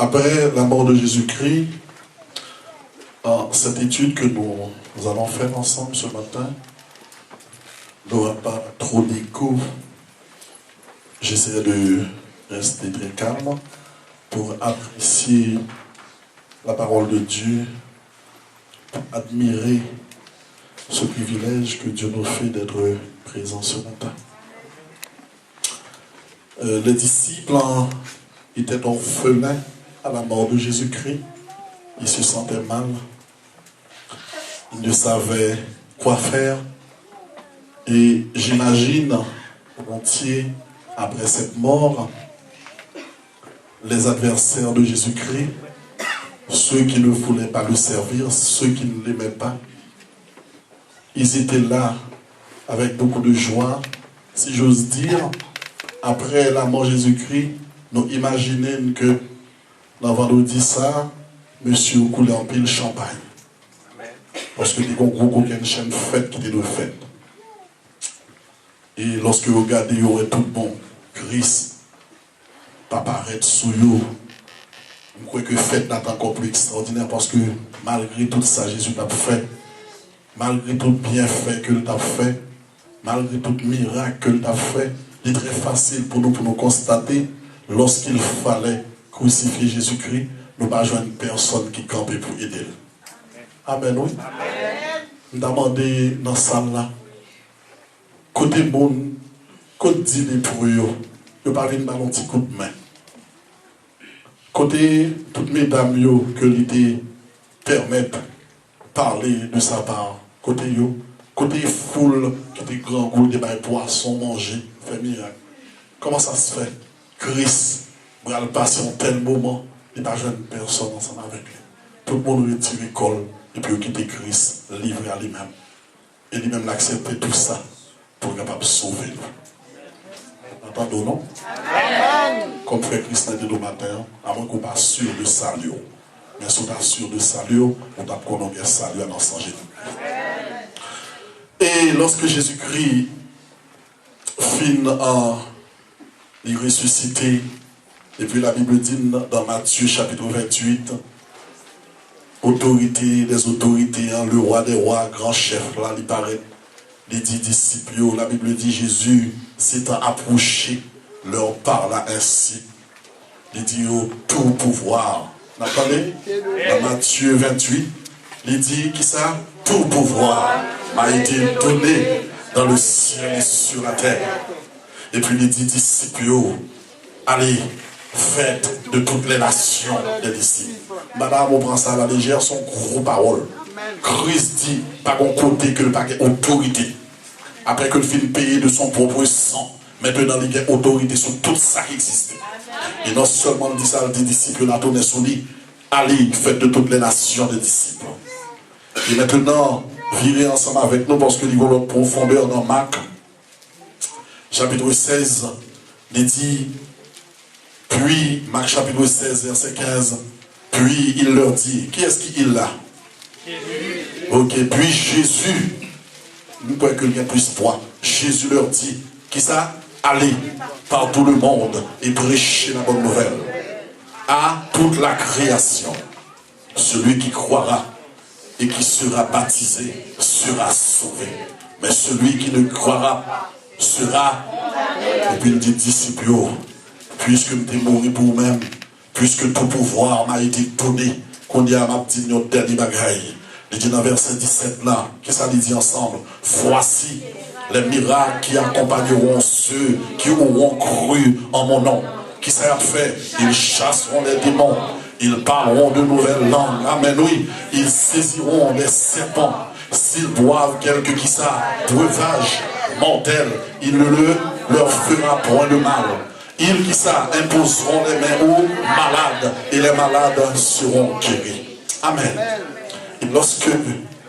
Après la mort de Jésus-Christ, cette étude que nous allons faire ensemble ce matin n'aura pas trop d'écho. J'essaierai de rester très calme pour apprécier la parole de Dieu, pour admirer ce privilège que Dieu nous fait d'être présents ce matin. Les disciples étaient orphelins à la mort de Jésus-Christ. Ils se sentaient mal. Ils ne savaient quoi faire. Et j'imagine volontiers, après cette mort, les adversaires de Jésus-Christ, ceux qui ne voulaient pas le servir, ceux qui ne l'aimaient pas, ils étaient là avec beaucoup de joie. Si j'ose dire, après la mort de Jésus-Christ, nous imaginons que dans vendredi ça, monsieur coulait en pile champagne. Parce que il y a une chaîne fête qui était de fête. Et lorsque vous regardez, il y aurait tout bon. Christ, pas paraître sous vous. Je crois que fête n'est encore plus extraordinaire parce que malgré tout ça, Jésus t'a fait. Malgré tout bienfait que t'a fait. Malgré tout miracle que t'a fait. Il est très facile pour nous constater lorsqu'il fallait crucifier Jésus-Christ, nous n'avons pas joindre une personne qui campait pour aider. Amen, oui. Nous avons demandé dans la salle là, côté bon, côté dit pour eux, ils ne pas venir dans un petit coup de main. Côté toutes mesdames que l'idée permettent de parler de sa part. Côté foule qui était grand goût, des poissons manger, fait miracle. Comment ça se fait? Christ, il va passer un tel moment, il n'y a pas jeune personne ensemble avec lui. Tout le monde retire l'école et puis il quitte Christ, livré à lui-même. Et lui-même l'accepter tout ça pour être capable de sauver nous. Entendons, non? Amen. Comme frère Christ l'a dit le matin, à moins qu'on ne soit pas sûr de salut. Mais si on est sûr de salut, on doit connaître le salut à notre Jésus. Et lorsque Jésus-Christ finit il ressuscité, et puis la Bible dit dans Matthieu chapitre 28, autorité des autorités, le roi des rois, grand chef, là, il paraît, il dit disciples, la Bible dit Jésus s'étant approché, leur parla ainsi, il dit tout pouvoir. Vous entendez? Dans Matthieu 28, il dit qui ça? Tout pouvoir m'a été donné dans le ciel et sur la terre. Et puis il dit disciples, allez, faites de toutes les nations des disciples. Madame, on prend ça à la légère, son gros parole. Christ dit, pas qu'on côté que le paquet autorité. Après que le film payé de son propre sang, maintenant il y a autorité sur tout ça qui existe. Et non seulement il dit ça, des disciples, la tournée sur lui, allez, faites de toutes les nations des disciples. Et maintenant, virez ensemble avec nous parce que nous avons notre profondeur dans Marc. Chapitre 16, il dit, puis, Marc chapitre 16, verset 15, puis il leur dit, qui est-ce qu'il a? Ok, puis Jésus, nous pouvons que quelqu'un plus point. Jésus leur dit, qui ça? Allez par tout le monde et prêchez la bonne nouvelle à toute la création. Celui qui croira et qui sera baptisé sera sauvé. Mais celui qui ne croira pas sera. Et puis il dit, disciples, puisque tu es mort pour vous-même, puisque tout pouvoir m'a été donné, qu'on dit à ma petite dernier bagaille. Il dit dans verset 17 là, qu'est-ce que ça dit ensemble? Voici les miracles qui accompagneront ceux qui auront cru en mon nom. Qui ça a fait? Ils chasseront les démons, ils parleront de nouvelles langues. Amen, oui. Ils saisiront les serpents. S'ils boivent quelque qui ça, breuvage mortel, il ne leur fera point de mal. Ils qui ça imposeront les mains aux malades et les malades seront guéris. Amen. Et lorsque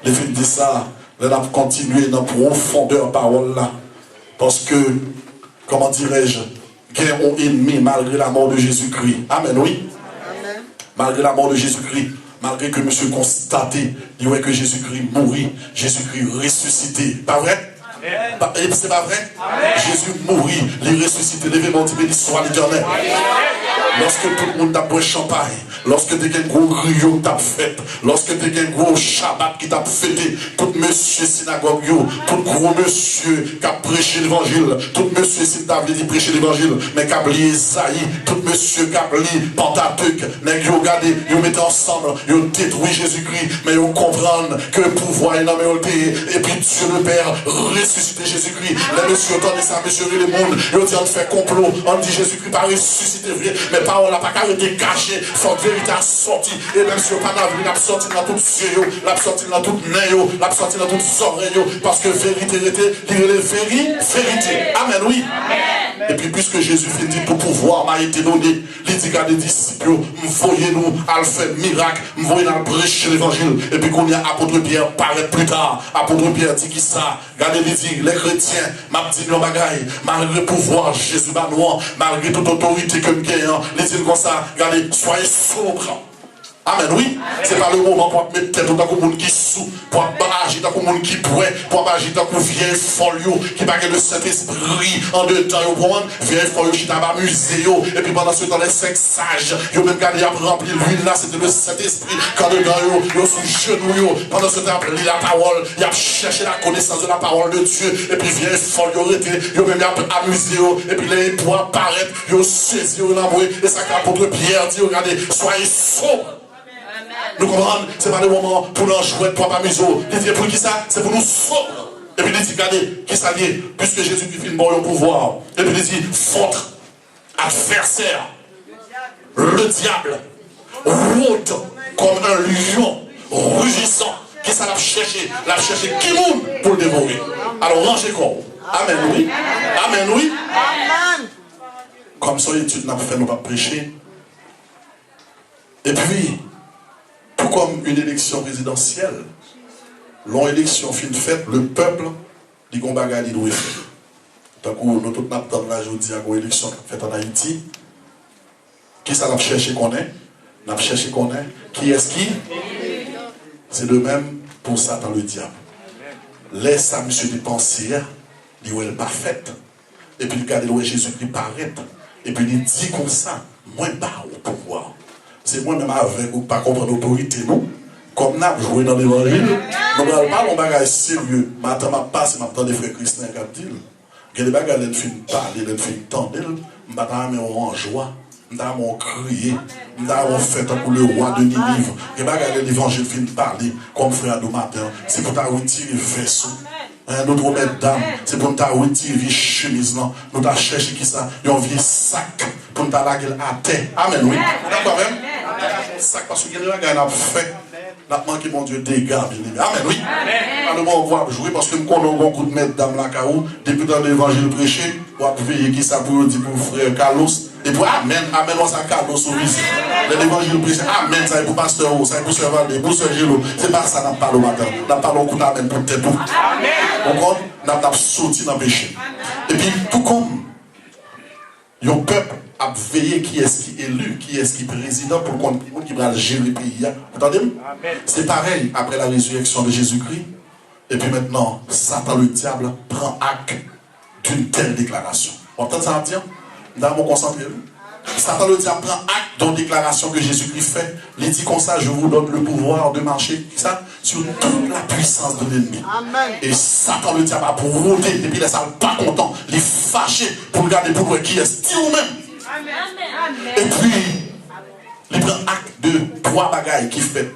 les filles disent ça, les a continué dans profondeur parole là. Parce que, comment dirais-je, guerre ont ennemi malgré la mort de Jésus-Christ. Amen, oui. Amen. Malgré la mort de Jésus-Christ. malgré que monsieur constaté, il voit que Jésus-Christ mourit, Jésus-Christ ressuscité. Pas vrai? C'est pas vrai? Amen. Jésus mourit, il ressuscité, levez-moi, béni soit l'Éternel. Lorsque tout le monde t'a bu champagne, lorsque tu as un gros griot qui t'a fait, lorsque tu as un gros Shabbat qui t'a fêté, tout monsieur synagogue, tout gros monsieur qui a prêché l'évangile, tout monsieur si tu as dit prêcher l'évangile, mais qui a lié Isaïe, tout monsieur qui a lié Pentateuque, mais qui ont regardé, ils ont mis ensemble, ils ont détruit Jésus-Christ, mais ils ont compris que le pouvoir est dans mes et puis Dieu le Père ressuscité Jésus-Christ. Les messieurs entendent ça, messieurs le monde, ils ont dit on fait complot, on dit Jésus-Christ pas ressuscité vrai, mais parole n'a pas été cachée, faut que vérité a sorti, et même si on n'a pas vu, l'a sorti dans tout ciel, l'a sorti dans tout nez, l'a sorti dans toutes oreilles, parce que vérité était, il est vérité. Amen, oui. Amen. Et puis puisque Jésus fait dit pour pouvoir m'a été donné, il dit à des disciples, voyez-nous à faire miracle, voyez-nous à prêcher l'évangile, et puis qu'on y a apôtre Pierre paraît plus tard, apôtre Pierre dit qui ça, regardez les dit, les chrétiens, m'a dit nos bagailles, malgré le pouvoir Jésus manoir, malgré toute autorité que nous gagnons, les dit comme ça, regardez, soyez sobres. Amen, oui. C'est pas le moment pour mettre tête dans le monde qui sous, pour agir dans le monde qui pourrait, pour agir dans le vieil folio, qui va le Saint-Esprit en deux temps, vieil folio qui t'a amusé, et puis pendant ce temps, les 5 sages, ils ont même gardé à remplir l'huile là, c'était le Saint-Esprit, quand dedans, ils sont sous genoux, pendant ce temps, ils ont la parole, ils ont cherché la connaissance de la parole de Dieu, et puis vieil folio, ils ont même amusé, et puis les poids apparaissent, ils ont saisi, ils ont envoyé, et ça, l'apôtre Pierre dit, regardez, soyez sobres. Nous comprenons, ce n'est pas le moment pour nous jouer pour pas miso. Il dit pour qui ça? C'est pour nous sauver. Et puis il dit, regardez, qui ça dit? Puisque Jésus-Christ fait bon pouvoir. Et puis il dit, votre adversaire, le diable, rôde comme un lion rugissant. Qui ça l'a cherché? L'a cherché qui monde pour le dévorer? Alors rangez quoi? Amen, oui. Amen, oui. Amen. Comme ça, l'étude n'a pas fait, nous pas prêcher. Et puis, tout comme une élection présidentielle, l'on élection fin faite, le peuple dit qu'on bagaille il doit faire. Tant que nous tous n'attendons la journée à une élection faite en Haïti, qui ça n'a cherché qu'on est? N'a cherché qu'on est? Qui est-ce qui? C'est de même pour Satan le diable. Laisse ça, monsieur, des pensées, il n'est pas fait. Et puis, regardez où Jésus-Christ paraît. Et puis, il dit comme ça, moi, pas au pouvoir. C'est moi-même avec ou pas comprendre l'autorité, nous. Comme nous avons joué dans l'évangile, nous ne parlons pas de bagages sérieux. Maintenant, je passe, maintenant, des frères chrétiens qui disent, que les bagages, ils finissent parler, ils finissent tendre, nous avons en joie, nous avons crié, nous avons fait pour le roi de Ninive. Les bagages de l'évangile finissent parler, comme frère de matin, c'est pour t'avoir retiré le vaisseau. Nous remettre d'âme, c'est pour nous retirer la chemise, nous avons cherché qui ça, un vieux sac, pour nous laguer à terre. Amen, oui. D'accord, même? Sac, parce que nous avons fait, nous avons manqué, mon Dieu, dégâts, bien aimé. Amen, oui. Alors, on va jouer parce que nous avons un coup de mettre d'âme là, depuis dans l'évangile prêché, on va veiller qui ça pour dire pour frère Carlos, et pour Amen, Amen, on s'en Carlos au visite. L'évangile prêché, Amen, ça est pour pasteur, ça est pour sœur Valdé, pour sœur Gilo. C'est pas ça, nous parlons au matin. Nous parlons au coup d'Amen pour tête tout. Amen. Nous avons sorti dans le péché. Et puis, tout comme le peuple a veillé qui est-ce qui est élu, qui est-ce qui est président pour qu'on qui va gérer le pays. Vous entendez? C'est pareil après la résurrection de Jésus-Christ. Et puis maintenant, Satan le diable prend acte d'une telle déclaration. Vous entendez ça dire? Nous allons concentrer. Satan le diable prend acte d'une déclaration que Jésus-Christ fait. Il dit comme ça, je vous donne le pouvoir de marcher ça, sur toute la puissance de l'ennemi. Et Satan le diable a pour rôder, et puis il n'est pas content, il est fâché pour regarder pour qui est-ce qu'il ou même. Et puis, il prend acte de 3 bagailles qui fait.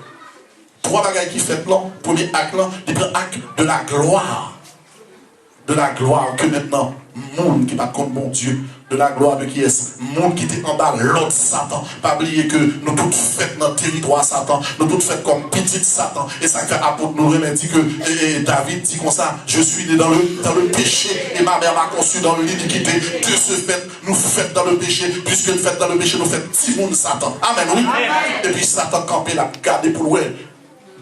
3 bagailles qui fait là. Premier acte là, il prend acte de la gloire. De la gloire que maintenant, monde qui va contre mon Dieu, de la gloire de qui est monde qui était en bas, l'autre Satan. Pas oublier que nous toutes faites dans le territoire Satan, nous toutes faites comme petite Satan. Et ça fait apôtre nous dit que David dit comme ça, je suis né dans le péché et ma mère m'a conçu dans l'iniquité. De ce fait, nous faites dans le péché, puisque nous faites dans le péché, nous faites petit monde Satan. Amen, oui. Amen. Et puis Satan campé la garde pour louer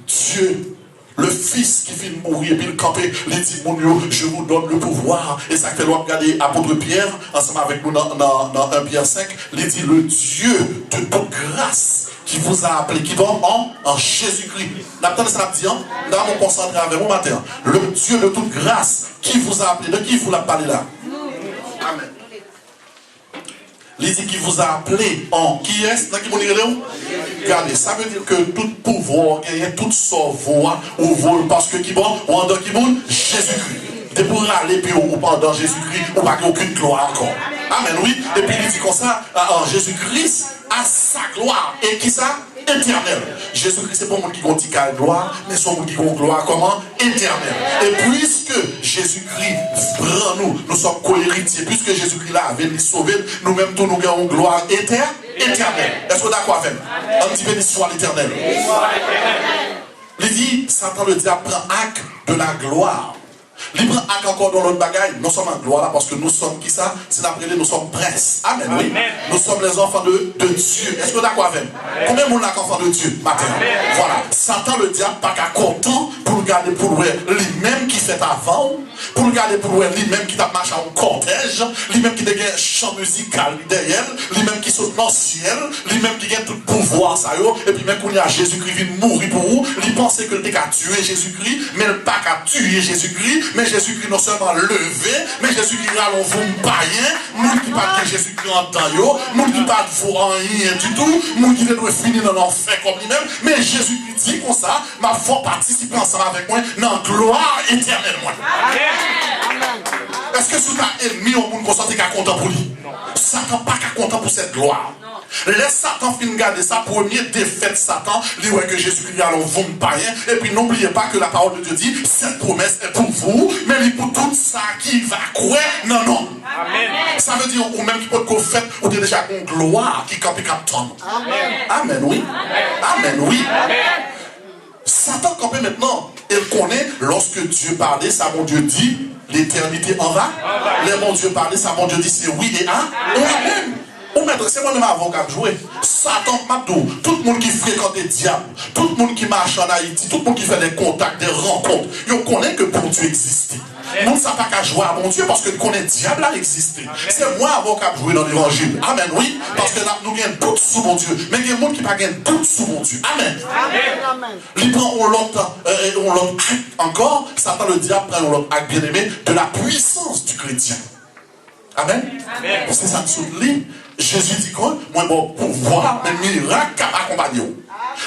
Dieu. Le fils qui vient de mourir, et puis le campé, il dit, mon Dieu, je vous donne le pouvoir. Et ça fait l'on regarder apôtre Pierre, ensemble avec nous dans 1 Pierre 5, il dit, le Dieu de toute grâce, qui vous a appelé, qui va en Jésus-Christ. N'attendez ça, dit, dans mon concentré avec mon matin. Le Dieu de toute grâce, qui vous a appelé, de qui vous l'a parlé là? Amen. Il dit qu'il vous a appelé en qui est-ce? Regardez, ça veut dire que tout pouvoir, toute voix ou vol, parce que qui bon, ou en qui bon, Jésus-Christ. C'est pour aller puis ou pendant Jésus-Christ, ou pas aucune gloire encore. Amen, oui. Et puis il dit comme ça, en Jésus-Christ a sa gloire. Et qui ça? Éternel. Jésus-Christ, c'est pas un monde qui dit quelle gloire, mais c'est un monde qui dit gloire comment? Éternel. Et puisque Jésus-Christ prend nous sommes co-héritiers, puisque Jésus-Christ là avait nous sauver, nous-mêmes tous nous gagnons gloire éternelle. Est-ce que vous êtes d'accord avec moi? On dit béni soit l'éternel. Il dit, Satan le diable prend acte de la gloire. Il prend acte encore dans l'autre bagaille. Nous sommes en gloire là parce que nous sommes qui ça? C'est d'après nous sommes princes. Amen, oui. Nous sommes les enfants de Dieu. Est-ce que vous êtes d'accord avec moi? Combien de monde est enfant de Dieu matin? Voilà. Satan le diable pas qu'à content pour regarder pour lui-même qui fait avant, pour regarder pour lui-même qui t'a marché en cortège, lui-même qui a un chant musical derrière, lui-même qui saute dans le ciel, lui-même qui a tout pouvoir, ça y est, et puis même quand il y a Jésus-Christ vient mourir pour vous, il pensait que il a tué Jésus-Christ, mais il pas qu'à tuer Jésus-Christ, mais Jésus-Christ non seulement levé, mais Jésus-Christ allons vous païen, nous qui pas que Jésus-Christ en temps, nous qui pas de vous en rien du tout, nous qui devons finir dans l'enfer comme lui-même, mais Jésus-Christ dit comme ça, ma foi participer ensemble avec moi dans la gloire éternelle. Est-ce que si tu as ennemi au monde, tu es content pour lui? Satan pas content pour cette gloire. Laisse Satan finir garder sa première défaite Satan, il dit que Jésus-Christ allons vous païen, et puis n'oubliez pas que la parole de Dieu dit, cette promesse est pour vous, mais il est pour tout ça qui va croire, non. Amen. Ça veut dire, ou même qui peut être fait, ou déjà une gloire qui campe tombe. Amen, oui. Amen, oui. Satan campé maintenant, il connaît, lorsque Dieu parlait, ça mon Dieu dit, l'éternité en va. Les mon Dieu parlait, ça mon Dieu dit, c'est oui et amen. Ou maître, c'est moi-même avocat jouer. Satan, Mabdou, tout le monde qui fréquente des diables, tout le monde qui marche en Haïti, tout le monde qui fait des contacts, des rencontres, ils connaissent que bon Dieu existe. Nous ne savons pas qu'à jouer à bon Dieu parce que nous connaissons le diable a existé. C'est moi avocat jouer dans l'évangile. Amen, oui. Parce que là, nous avons doute sur mon Dieu. Mais il y a des gens qui n'ont pas doute sur mon Dieu. Amen. Amen. Il prend l'autre acte encore. Satan le diable prend l'autre acte bien aimé de la puissance du chrétien. Amen. C'est ça qui lit. Jésus dit quoi? Moi, bon pouvoir, mais miracle qui accompagne.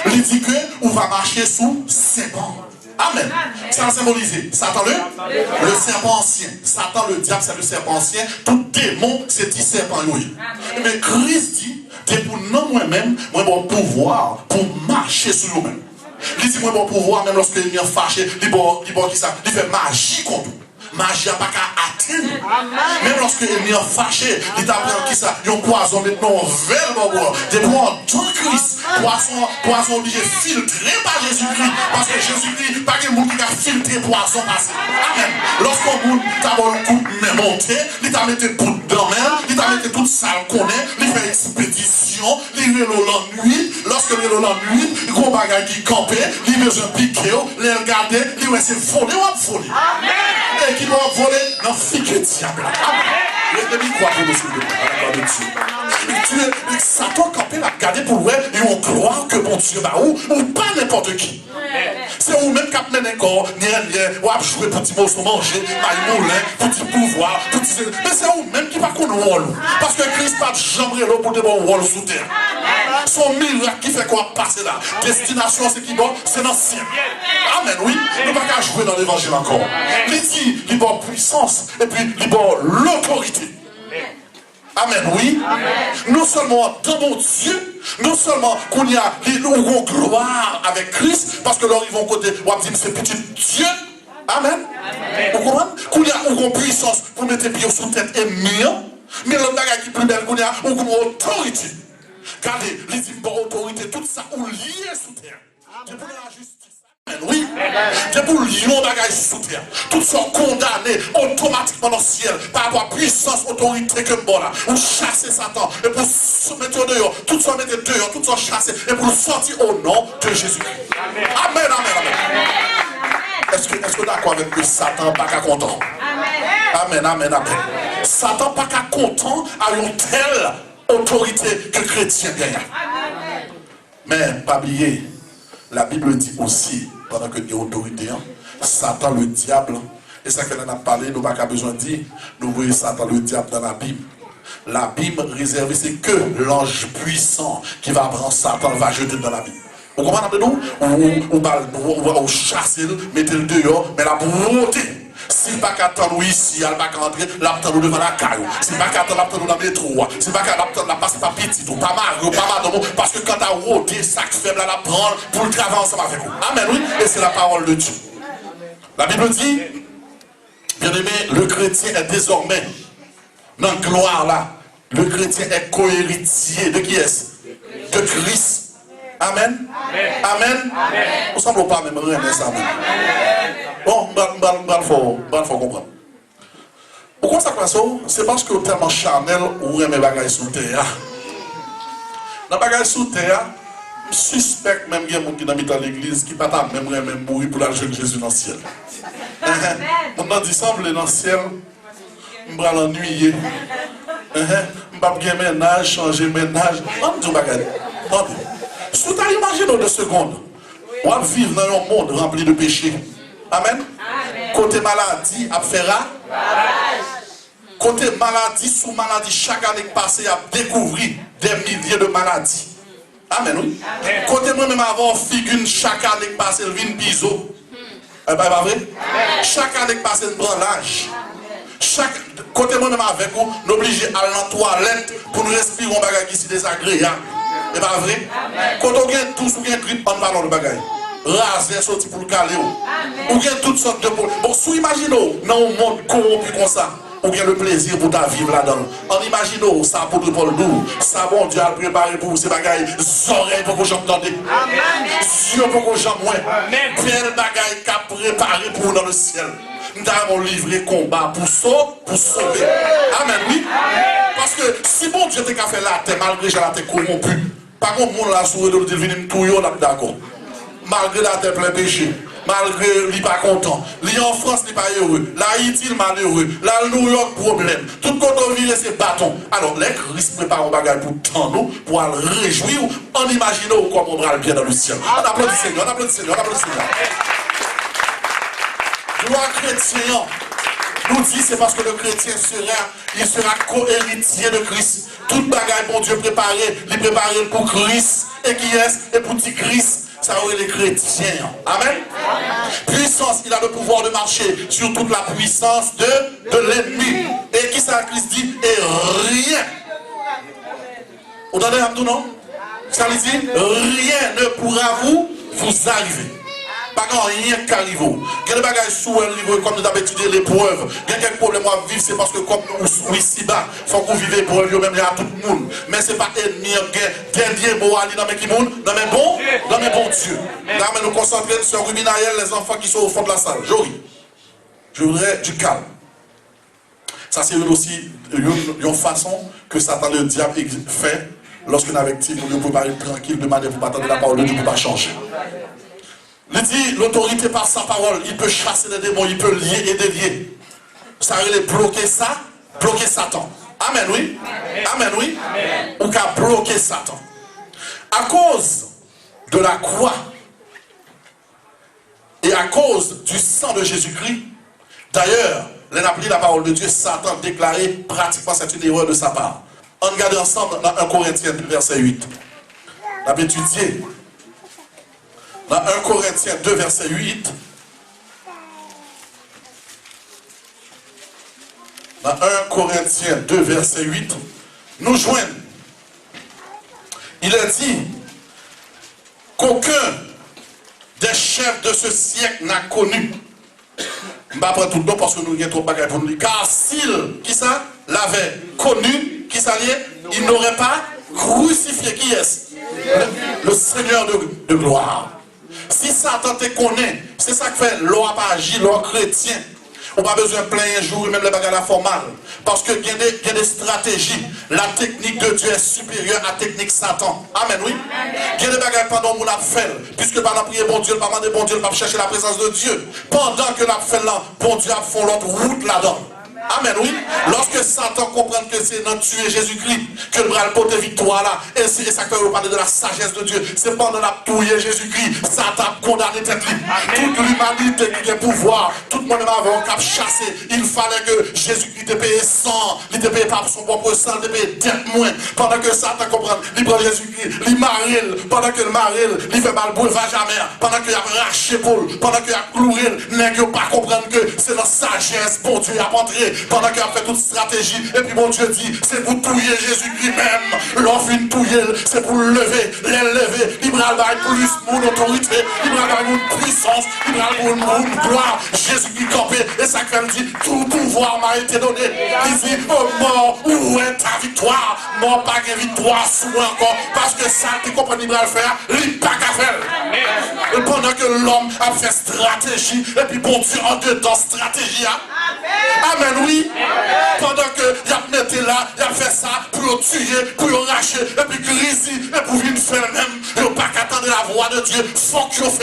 Il dit que on va marcher sous serpent. Amen. Ça a symbolisé. Satan le serpent ancien. Satan le diable, c'est le serpent ancien. Tout démon, c'est du serpent. Mais Christ dit, c'est pour nous moi-même, moi bon pouvoir pour marcher sur nous-mêmes. Il dit moi bon pouvoir, même lorsque il est fâché, il fait magie contre nous. Magie n'a pas qu'à atteindre. Même lorsque il est fâché, il t'apprend qui ça, il y a un poison maintenant verbe. Des poissons en Christ. Poisson obligé filtré par Jésus-Christ. Parce que Jésus-Christ, pas de monde qui a filtré poisson passé. Amen. Lorsqu'on bout t'a bon coup de monté, il t'a mis bout dans main, il t'a mis toute salle qu'on est, il fait expédition, il est la nuit. Lorsque il est la nuit, il gros bagage qui campait, il besoin piquer, il regarder, il va se voler ou voler. Amen. Et qui va voler dans le figue diable. Amen. Les ennemis croient pour nous soulever. Satan campé l'a regardé pour voir et on croit que bon Dieu va ou pas n'importe qui. C'est vous-même qui avez un corps, ou à jouer petit morceau manger, maille moulin, petit pouvoir, petit. Mais c'est vous-même qui va connaître le rôle. Parce que Christ n'a jamais l'eau pour des bons rôles sous terre. Son miracle qui fait quoi passer là. Destination, c'est qui bon, c'est l'ancien. Amen, oui. Nous ne pouvons pas jouer dans l'évangile encore. Il dit, il y a puissance et puis il y a l'autorité. Amen, oui. Amen. Non seulement dans mon Dieu, non seulement qu'on y a les gloire avec Christ, parce que là ils vont côté, on va dire c'est petit Dieu. Amen. Vous comprenez? Qu'on y a une puissance pour mettre pied sous tête et mien, mais l'autre bagage qui est plus belle, qu'on y a une autorité. Regardez, les autorités, tout ça, ou lié sous terre. C'est pour la justice. Oui, c'est pour lion bagage sous terre. Tout sont condamnés automatiquement dans le ciel par rapport à la puissance, autorité que bon là. Ou chasser Satan. Et pour se mettre dehors, tout sont mettre dehors, tout sont chassés. Et pour sortir au nom de Jésus-Christ. Amen, amen. Est-ce que d'accord avec que Satan pas qu'à content? Amen. Satan pas qu'à content à une telle autorité que chrétien gagne. Mais, pas oublier, la Bible dit aussi, pendant que nous avons autorité, Satan, le diable, et ça que nous avons parlé, nous n'avons pas besoin de dire, nous voyons Satan, le diable dans la Bible. La Bible réservée, c'est que l'ange puissant qui va prendre Satan, va jeter dans la Bible. Vous comprenez nous? On va chasser, mettre le dehors, mais la beauté. Si pas qu'attendre ici, elle va rentrer, l'attendre devant la caille. Si pas qu'attendre l'attendre dans le métro. Si pas qu'attendre la passe pas petit, ou pas mal, ou pas mal, parce que quand tu as rôté, sac faible à la prendre pour le travail ensemble avec vous. Amen, oui. Et c'est la parole de Dieu. La Bible dit, bien aimé, le chrétien est désormais dans la gloire là. Le chrétien est co-héritier de qui est-ce? De Christ. Amen. Amen. On ne semble pas même rien, ça. Bon, il faut comprendre. Pourquoi ça passe? C'est parce que au terme charnel, ou remet bagaille sous terre. Dans bagaille sous terre, suspect même qu'il y a des gens qui dans l'église qui ne peuvent même mourir pour la jeune Jésus dans le ciel. On a dit semble dans le ciel, on va l'ennuyer. On va bien ménage, changer ménage. On dit bagaille. Si tu imagines 2 secondes, on va vivre dans un monde rempli de péchés. Amen. Côté maladie, à faire côté maladie, sous maladie, chaque année passée, à découvrir des milliers de maladies. Amen. Oui. Côté moi-même, avoir figure chaque année passée, le vin biseau. Eh bien, pas vrai? Chaque année passée, le branlage. Chaque côté moi-même avec vous, nous obligés à aller en toilette pour nous respirer un bagage qui est désagréable. Et pas vrai? Quand on gagne tout, on gagne grippe, on va dans le bagage. Raser, sortir pour le caler. On gagne toutes sortes de problèmes. Bon, si vous imaginez, dans un monde corrompu comme ça, on gagne le plaisir pour ta vivre là-dedans. En imaginant, ça pour le Paul doux, ça bon Dieu a préparé pour vous, ces bagailles, oreilles pour que j'en entende. Yeux pour que j'en moins. Quel bagaille qu'a préparé pour vous dans le ciel. Nous avons livré combat pour sauver. Amen, oui. Parce que si bon Dieu t'a fait la terre, malgré que la terre corrompue, par contre, mon la souris de le venir tout yo là d'accord. Malgré la terre plein péché, malgré il pas content, il en France il pas heureux, l'Haïti il malheureux, la New York problème, tout côté on vire ses bâtons. Alors les Christ prépare un bagage pour tant nous, pour aller réjouir, en imaginant comment on va le bien dans le ciel. On applaudit Seigneur, on applaudit Seigneur, on applaudit Seigneur. Gloire chrétien nous dit c'est parce que le chrétien sera co-héritier de Christ. Toute bagaille bon Dieu préparé, il préparé pour Christ. Et qui est? Et pour petit Christ, ça aurait les chrétiens. Amen. Puissance, il a le pouvoir de marcher sur toute la puissance de l'ennemi. Et qui ça Christ dit? Et rien. Vous entendez Abdou, non? Ça lui dit, rien ne pourra vous arriver. Pas rien qui arrive. Il y a des bagages sous un niveau, comme nous avons étudié l'épreuve. Il y a quelques problèmes à vivre, c'est parce que comme nous ici-bas, il faut qu'on vive l'épreuve, même à tout le monde. Mais ce n'est pas ennemi, dernier mot à dire dans mes bons Dieu. Là, nous concentrer sur Ruminaël, les enfants qui sont au fond de la salle. Je voudrais du calme. Ça, c'est aussi une façon que Satan, le diable, fait lorsqu'on est avec lui pour nous préparer tranquille de manière pour ne pas attendre la parole de Dieu pour ne pas changer. Il dit, l'autorité par sa parole, il peut chasser les démons, il peut lier et délier. Ça veut dire bloquer ça, bloquer Satan. Amen, oui. Amen, oui. Ou qu'à bloquer Satan. À cause de la croix et à cause du sang de Jésus-Christ, d'ailleurs, l'appli la parole de Dieu, Satan déclaré pratiquement c'est une erreur de sa part. On regarde ensemble dans 1 Corinthiens verset 8. On a étudié. Dans 1 Corinthiens 2, verset 8, dans 1 Corinthiens 2, verset 8, nous joignent. Il est dit qu'aucun des chefs de ce siècle n'a connu. Je ne vais pas prendre tout le temps parce que nous avons trop de bagages pour nous dire. Car s'il, qui ça, l'avait connu, qui ça liait, il n'aurait pas crucifié. Qui est-ce? Le Seigneur de gloire. Si Satan te connaît, c'est ça que fait l'on n'a pas agi, l'on chrétien. On n'a pas besoin de plein un jour, même les bagages formales. Parce qu'il y a des stratégies. La technique de Dieu est supérieure à la technique Satan. Amen, oui. Il y a des bagages pendant qu'on a fait. Puisque par la prière, bon Dieu, par demander bon Dieu, par chercher la présence de Dieu. Pendant que l'on fait là, bon Dieu a fait l'autre route là-dedans. Amen, oui. Lorsque Satan comprend que c'est dans tuer Jésus-Christ que le bras porte victoire là, et c'est ça que vous parlez de la sagesse de Dieu. C'est pendant la tuer Jésus-Christ, Satan a condamné tête libre. Toute l'humanité qui a pouvoir, tout le monde avait un cap chassé. Il fallait que Jésus-Christ te paye 100, il te paye pas son propre sang, il te paye tête moins. Pendant que Satan comprend, il prend Jésus-Christ, il marie, pendant que le mari, il fait mal pour le va jamais. Pendant qu'il a raché Paul, pendant qu'il a cloué, n'est-ce pas comprendre que c'est la sagesse, bon Dieu a entré. Pendant qu'il a fait toute stratégie, et puis mon Dieu dit, c'est pour touiller Jésus-Christ même. L'offre une touiller, c'est pour le lever, l'élever. Il va avoir plus mon autorité, il va avoir une puissance, il va avoir une gloire. Jésus-Christ campé, et ça quand dit, tout pouvoir m'a été donné. Il dit, oh mort, où est ta victoire? Mort pas de victoire sous moi encore, parce que ça, tu comprends, il va le faire, il pas qu'à faire. Et pendant que l'homme a fait stratégie, et puis bon Dieu en dedans stratégie. Amen, oui. Pendant que il a mis là, il a fait ça pour le tuer, pour le racher, et puis grisi, et pour venir faire même. Il n'a pas qu'attendre la voix de Dieu. Faut que je fasse.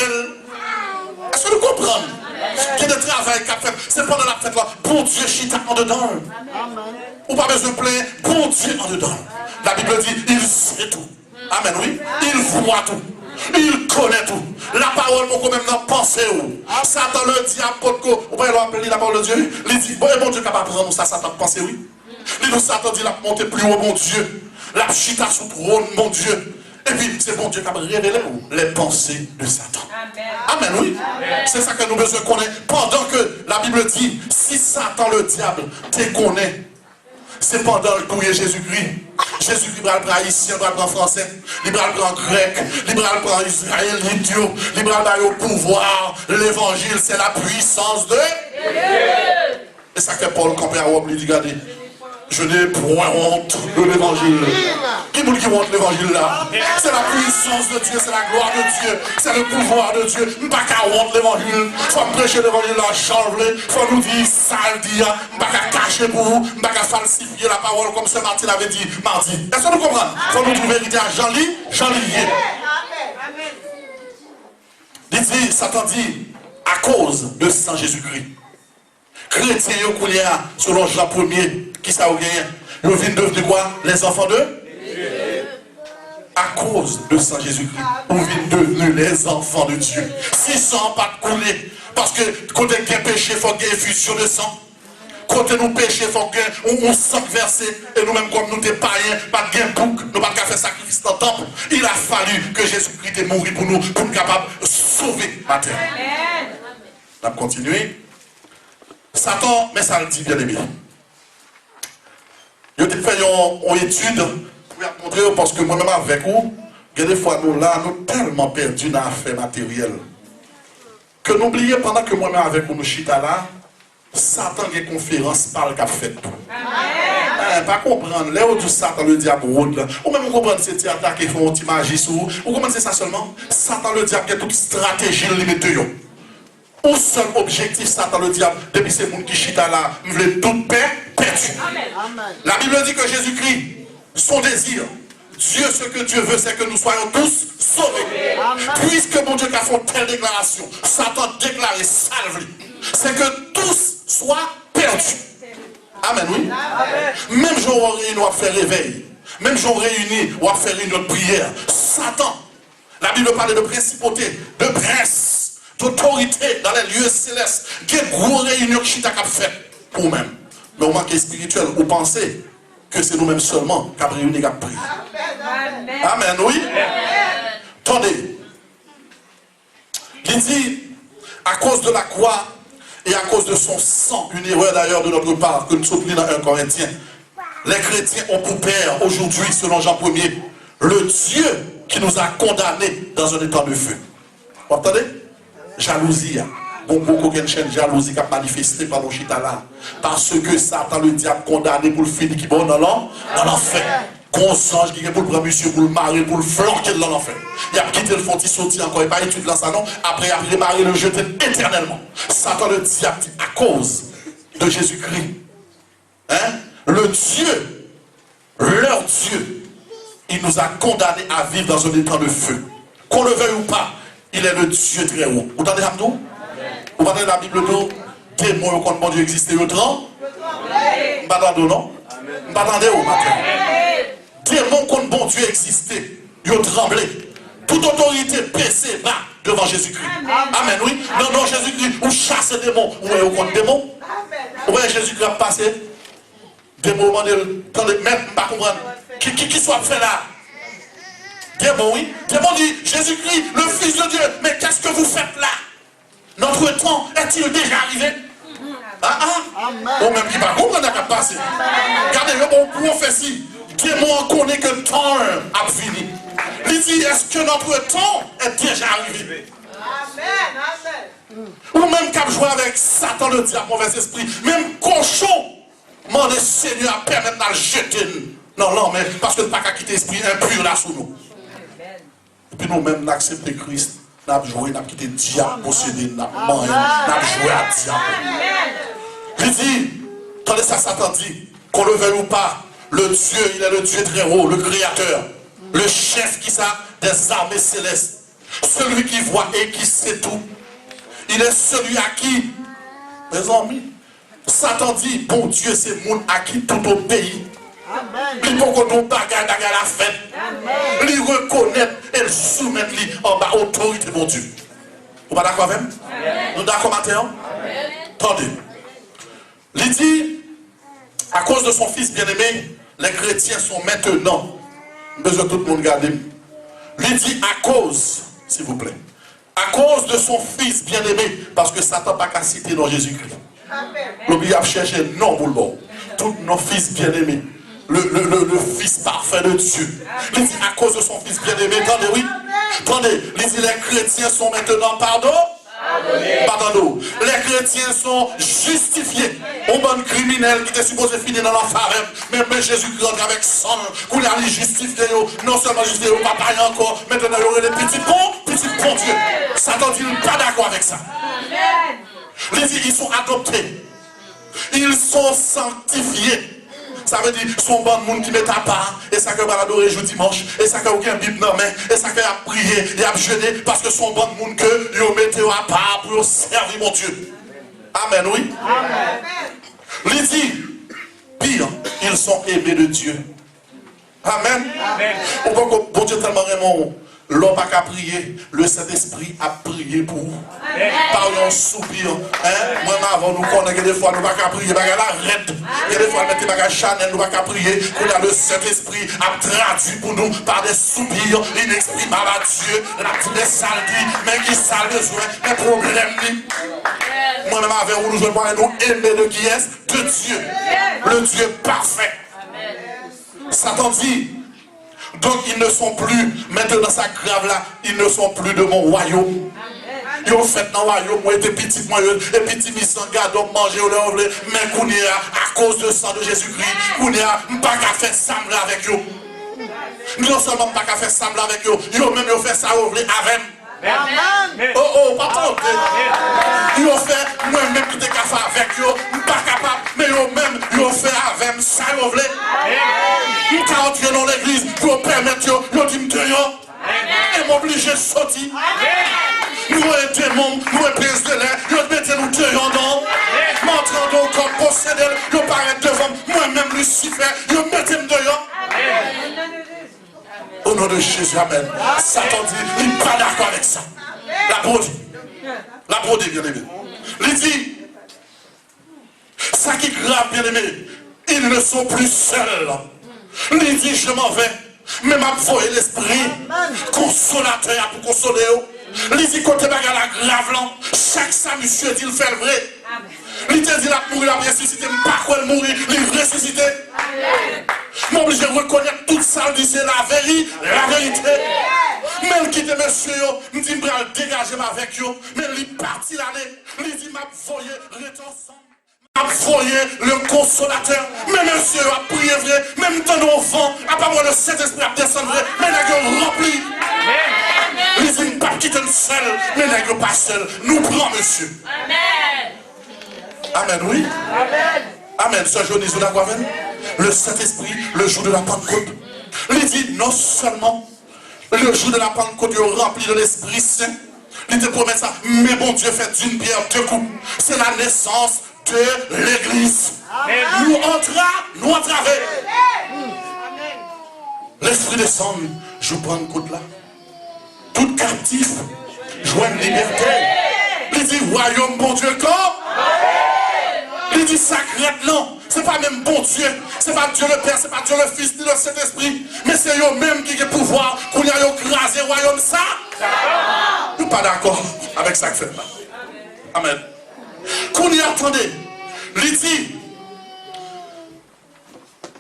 Est-ce que vous comprenez? Qui de travail qu'a fait, c'est pendant la fête là. Bon Dieu, chita en dedans. Ou pas besoin de plaindre, bon Dieu en dedans. La Bible dit, il sait tout. Amen, oui. Il voit tout. Il connaît tout. La parole, mon même dans pensée. Satan le diable, vous pouvez l'appeler la parole de Dieu. Il dit, bon Dieu capable de prendre ça, Satan pensée, oui. Il nous Satan dit, la monter plus haut, mon Dieu. La chita sous trône, mon Dieu. Et puis, c'est bon Dieu qui a révélé les pensées de Satan. Amen, oui. C'est ça que nous besoin connaître. Pendant que la Bible dit, si Satan, le diable, te connaît, c'est pendant le touiller Jésus-Christ. Jésus-Christ va le prendre haïtien, va le prendre français, il va le prendre grec, il va le prendre Israël, l'idiot, il va le au pouvoir. L'évangile, c'est la puissance de Dieu. Et ça que Paul campé à Rome lui dit, regardez, je n'ai point honte de l'évangile. Qui vous dit honte l'évangile là? C'est la puissance de Dieu, c'est la gloire de Dieu, c'est le pouvoir de Dieu. Je ne pas qu'à honte l'évangile. Il faut prêcher l'évangile là, chanveler. Il faut nous dire ça, le dire. Je ne pas qu'à cacher pour vous. Je ne pas qu'à falsifier la parole comme Saint Martin avait dit mardi. Est-ce que nous comprenons? Il faut nous trouver vérité à Jean-Lie. Il dit, Satan dit, à cause de sang Jésus-Christ. Chrétiens, selon Jean 1er, qui ça a gagné? Nous venons devenir quoi? Les enfants de Dieu. À cause de sang Jésus-Christ, nous venons devenir les enfants de Dieu. Si sang pas couler, parce que quand il y a péché, il faut qu'il y ait effusion de sang. Quand nous péchons, il faut qu'on sang versé. Et nous-mêmes, comme nous sommes païens, pas de gain bouc, nous pas faire sacrifice dans le temple. Il a fallu que Jésus-Christ ait mouru pour nous capables de sauver la terre. On va continuer. Satan, mais ça le dit bien aimé. Je te fait une étude pour vous montrer parce que moi-même avec vous, des fois nous là, nous tellement perdus dans l'affaire matérielle. Que n'oubliez pendant que moi-même avec vous, nous chita là, Satan a une conférence par le cap fait tout. Pas comprendre, là où tout Satan le diable roule là. Ou même comprendre c'est théâtre qui font une petite magie sur vous. Ou comment c'est ça seulement? Satan le diable a toute stratégie limitée. Au seul objectif, Satan le diable, depuis ces gens qui chita là, nous voulons toute paix perdue. La Bible dit que Jésus-Christ, son désir, Dieu, ce que Dieu veut, c'est que nous soyons tous sauvés. Puisque mon Dieu a fait telle déclaration, Satan déclaré, salve, c'est que tous soient perdus. Amen, oui. Même jour réuni, on va faire réveil. Même jour réuni, on va faire une prière. Satan, la Bible parle de principauté, de prince, d'autorité dans les lieux célestes. Quelle grosse réunion qui a fait pour nous-mêmes. Mais au manque spirituel, vous pensez que c'est nous-mêmes seulement qui avons réuni et qui avons prié. Amen, oui. Attendez. Il dit, à cause de la croix et à cause de son sang, une erreur d'ailleurs de notre part, que nous sommes dans 1 Corinthiens, les chrétiens ont pour père aujourd'hui, selon Jean 1er, le Dieu qui nous a condamnés dans un état de feu. Vous entendez? Jalousie. Beaucoup de chaîne jalousie qui a manifesté par le chitala. Parce que Satan, le diable, condamné pour le finir qui bon dans l'enfer. Conscience qui est pour le prendre monsieur, pour le marier, pour le flanquer dans l'enfer. Il a quitté le fond, il sorti encore, il n'a pas étudié dans ça, non. Après, il a pris le mari, le jeter éternellement. Satan, le diable, à cause de Jésus-Christ, hein, le Dieu, leur Dieu, il nous a condamnés à vivre dans un état de feu. Qu'on le veuille ou pas, il est le Dieu très haut. Vous entendez Abdou? Vous entendez la Bible d'eau? Démons contre mon Dieu existait autant? M'attendez non? M'attendez au matin. Démon contre bon Dieu existait. Ils ont tremblé. Toute autorité baissée bas devant Jésus-Christ. Amen, oui. Non, Jésus-Christ, ou chasse les démons. Ou est au contre démons. Ou est Jésus-Christ a passé. Démon, attendez, même pas comprendre. Qui soit fait là? Démon, oui. Démon dit, Jésus-Christ, le Fils de Dieu, mais qu'est-ce que vous faites là? Notre temps est-il déjà arrivé? Ou même qui va comprendre ce qui a passé. Regardez, le bon prophétie. Démon connaît que le temps a fini. Il dit, est-ce que notre temps est déjà arrivé? Amen. Ou même qu'à jouer avec Satan, le diable, mauvais esprit. Même cochon, demande le Seigneur à permettre de jeter. Non, mais parce que pas qu'à quitter l'esprit impur là sous nous. Et puis nous-mêmes, nous acceptons Christ. Nous avons joué, nous avons quitté le diable, possédé, nous avons mangé, nous avons joué à diable. Il dit, attendez ça, Satan dit, qu'on le veuille ou pas, le Dieu, il est le Dieu très haut, le Créateur, le chef qui ça des armées célestes, celui qui voit et qui sait tout. Il est celui à qui, mes amis, Satan dit, bon Dieu, c'est mon à qui tout au pays. Il faut qu'on nous bagarre la fête. Il reconnaître et le soumettre en bas autorité, mon Dieu. Vous pas d'accord avec moi? Nous d'accord maintenant? Attendez. Il dit, à cause de son fils bien-aimé, les chrétiens sont maintenant. Besoin de tout le monde garder. Il dit, à cause, s'il vous plaît, à cause de son fils bien-aimé, parce que Satan n'a pas qu'à citer dans Jésus-Christ. L'obligé à chercher non pour le bon. Tous nos fils bien-aimés. Le fils parfait de Dieu. Il dit à cause de son fils bien-aimé. Attendez, oui. Attendez, il dit les chrétiens sont maintenant pardon. Les chrétiens sont justifiés. Au bon criminel qui était supposé finir dans l'enfer. Mais Jésus-Christ rentre avec sang. Qu'on a justifié. Non seulement justifié, papa encore. Maintenant, il y aurait les petits bons Dieu. Satan dit pas d'accord avec ça. Il dit ils sont adoptés. Ils sont sanctifiés. Ça veut dire, son bon monde qui met à part, et ça que va adorer jour dimanche, et ça que aucun Bible non mais, et ça que a prié, et a jeûné, parce que son bon monde que, il mette à part pour servir mon Dieu. Amen, oui. Amen. Il dit, pire, ils sont aimés de Dieu. Amen. Amen. Bon Dieu tellement vraiment, l'homme n'a qu'à prier, le Saint-Esprit a prié pour vous. Par un soupir. Moi, avant, nous connaissons que des fois, nous n'avons pas qu'à prier, nous n'avons pas qu'à il y a des fois, nous n'avons Chanel, nous n'avons pas qu'à prier, qu'on a le Saint-Esprit a traduit pour nous par des soupirs inexprimables à Dieu, des saldies, mais qui sale besoin, des problèmes. Moi-même, avec vous, nous devons aimer de qui est? De Dieu. Le Dieu parfait. Satan dit, donc ils ne sont plus, maintenant dans sa grave là, ils ne sont plus de mon royaume. Ils ont fait dans le royaume, moi j'étais petit, moi et petit mis en garde, manger, mais qu'on est à cause de sang de Jésus-Christ, qu'on est pas qu'à faire sembler avec eux. Non seulement pas qu'à faire sembler avec eux, ils ont même fait ça avec. Pardon. Ils ont fait, moi-même qui était capable avec eux, pas capable, mais ils ont fait avec ça, ils ont voulu. Ils ont entré dans l'église pour permettre, ils ont dit, et m'obliger de sortir. Nous sommes démons, nous sommes prises de l'air, nous mettons nous dehors dans, montrons donc comme possédés, nous paraît devant moi-même Lucifer, nous mettons dehors. Au nom de Jésus, amen. Satan dit, il n'est pas d'accord avec ça. La brodie, bien aimé. Il dit, ça qui est grave, bien aimé, ils ne sont plus seuls. Il dit, je m'en vais, mais m'a voyé l'esprit consolateur pour consoler. Il dit, côté bagarre la grave, chaque ça, monsieur dit, il fait le vrai. Il te dit, la mourir, la ressuscité, pas quoi le mourir, il ressuscité. Je suis obligé de reconnaître tout ça, c'est la vérité. Mais il quitte monsieur, il dit, je vais dégager avec eux, mais il est parti l'année. Il dit, m'a voyé, rétention. Voyez le consolateur, mais monsieur a prié vrai, même dans nos vents, à part moi le Saint-Esprit a descendu vrai, mais il a rempli. Il dit, pas quitter le seul, mais il n'est pas seul. Nous prenons monsieur. Amen, oui. Amen. Ce jour, nous d'accord avec le Saint-Esprit, le jour de la Pentecôte. Il dit, non seulement le jour de la Pentecôte, il est rempli de l'Esprit Saint. Il te promet ça, mais bon Dieu fait d'une pierre deux coups. C'est la naissance de l'église. Nous entravons. L'esprit descend, je prends une côte là. Tout captif, joue une liberté. Il dit, royaume bon Dieu, comme. Il dit, sacré, non. C'est pas même bon Dieu. C'est pas Dieu le Père, c'est pas Dieu le Fils, ni le Saint-Esprit. Mais c'est eux même qui ont le pouvoir. Qu'on a écrasé le royaume, ça. Nous pas d'accord avec ça que fait là. Amen. Qu'on y attendait. Il dit,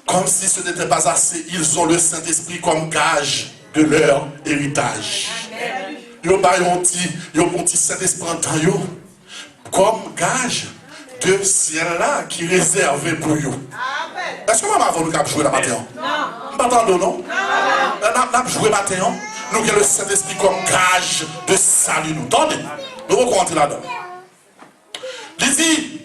comme si ce n'était pas assez, ils ont le Saint-Esprit comme gage de leur héritage. Ils ont un petit Saint-Esprit en temps, comme gage de ciel-là qui est réservé pour eux. Est-ce que maman va nous jouer la matin? Non. Pas attendre, non? On a joué matin. Nous avons le Saint-Esprit comme gage de salut. Nous attendez. Nous recommandons là-dedans. Il dit,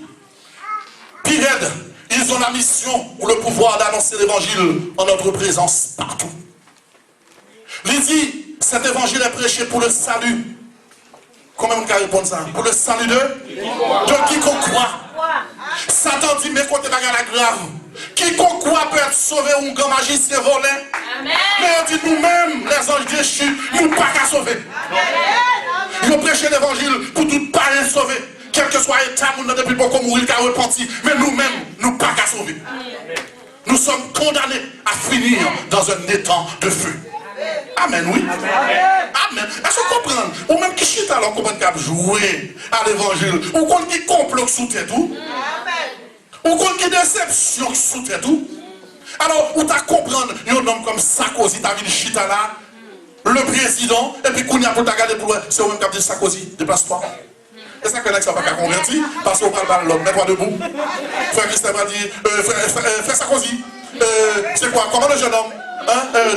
Pirède, ils ont la mission ou le pouvoir d'annoncer l'évangile en notre présence partout. Il dit, cet évangile est prêché pour le salut. Comment on peut répondre ça? Pour le salut de quiconque croit. Satan dit, mais quand tu es la grave, quiconque croit peut être sauvé ou un grand magicien volé. Mais on dit, nous-mêmes, les anges déchus, nous pas qu'à sauver. Ils ont prêché l'évangile pour tout païen sauvé. Quel que soit l'état, nous n'avons depuis beaucoup mourir, qu'à repentir. Mais nous-mêmes, nous pas qu'à sauver. Nous sommes condamnés à finir dans un étang de feu. Amen, oui. Amen. Est-ce que vous comprenez? Ou même qui chute alors qu'on peut jouer à l'évangile. Ou qu'on qui complot sous tête tout. Ou qu'on qui déception sous tête tout. Alors, où t'as comprendre, un homme comme Sarkozy, t'as vu le chita là, le président, et puis qu'on y a pour t'agarder pour c'est au même cap de Sarkozy, déplace-toi. Et ça que ça va pas convertir, parce qu'on parle l'homme, mets-toi debout. Frère Christophe m'a dit, frère Sarkozy, c'est quoi? Comment le jeune homme?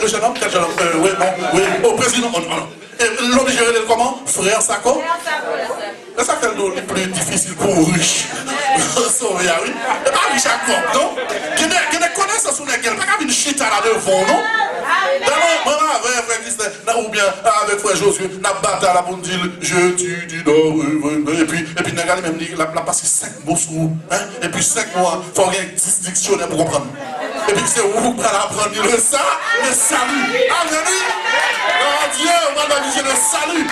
Le jeune homme, quel jeune homme? Oui, non, oui, au président, non. L'homme géré comment? Frère Sarko? C'est ça le plus difficile pour les riches. Sauver, oui. Et pas riche à quoi, non? Qui ne connaissent sur lesquels, pas comme une chita là devant, non? Non, avec frère Christophe, ou bien avec frère Josué, n'a bataille là pour nous dire, je tue du nord, et puis, n'a même dit, la passé 5 mots sur vous, et puis 5 mois, il faut avoir un dictionnaire pour comprendre. Et puis c'est vous qui allez apprendre le ça, le salut. Amen. Oh Dieu, on va nous dire le salut.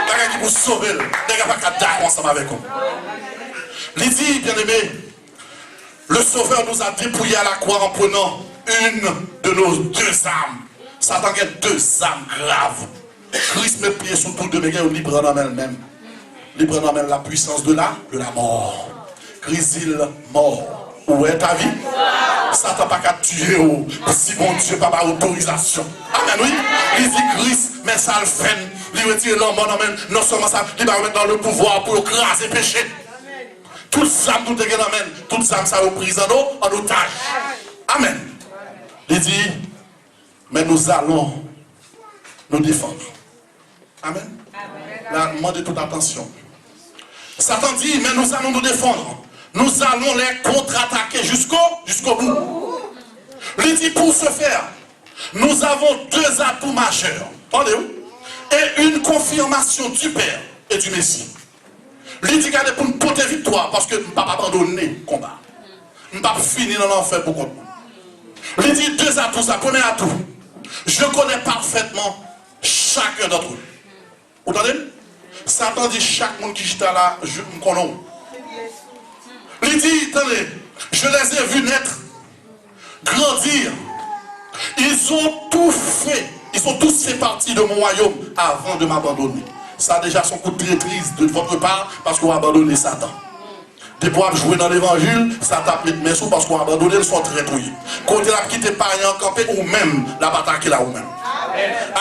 Quelqu'un qui vous sauve, quelqu'un pas qu'à d'accord ensemble avec vous. Lydie, bien aimé, le Sauveur nous a dépouillé à la croix en prenant une de nos 2 âmes. Satan a 2 âmes graves. Christ met pied sous toutes 2, mais il est libre en elle-même. Libre en elle la puissance de la mort. Grésil mort. Où est ta vie? Satan n'a pas qu'à tuer si bon Dieu n'a pas autorisation. Amen, oui. Il dit Christ, mais ça le fait. Il retire l'homme, non seulement ça, il va mettre dans le pouvoir pour écraser le péché. Toutes les âmes, toutes les âmes, toutes les âmes, ça est pris en otage. Amen. Il dit, mais nous allons nous défendre. Amen. Là, demandez toute attention. Satan dit, mais nous allons nous défendre. Nous allons les contre-attaquer jusqu'au bout. Il dit pour ce faire, nous avons 2 atouts majeurs. Entendez-vous? Et une confirmation du Père et du Messie. Il dit pour nous porter victoire parce que nous ne pouvons pas abandonner le combat. Nous ne pouvons pas finir dans l'enfer pour contre nous. Il dit 2 atouts. Ça, premier atout. Je connais parfaitement chacun d'entre eux. Vous entendez? Satan dit chaque monde qui est là, je me connais. Il dit, attendez, je les ai vus naître, grandir. Ils ont tout fait. Ils ont tous fait partie de mon royaume avant de m'abandonner. Ça a déjà son coup de traîtrise de votre part parce qu'on a abandonné Satan. Des fois, jouer dans l'évangile, ça tape les mains parce qu'on a abandonné, ils sont traîtrouillés. Quand il a quitté parents campé ou même la bataille qu'il a ou même.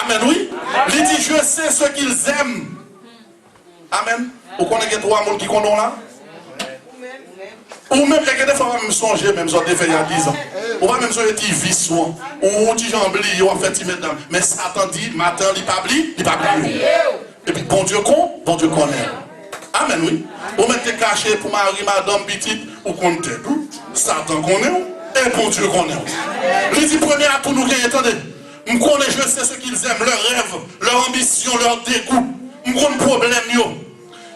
Amen, oui. Il dit, je sais ce qu'ils aiment. Amen. Vous connaissez 3 monde qui condamnent là? Ou même, quelqu'un des fois, même songer, même ça, il y a 10 ans. Ou va même songer, il vit soin. Ou il jambli, ou en fait, il met dans. Mais Satan dit, matin, il pas bli, il pas bli. Et puis, bon Dieu connaît. Amen, oui. Ou mettez caché pour Marie, madame, petite, ou comptez tout. Satan connaît, et bon Dieu connaît. Il dit, premier à tout, nous, attendez. Je connais, je sais ce qu'ils aiment, leurs rêves, leur ambition, leur dégoût. Je connais le problème, yo.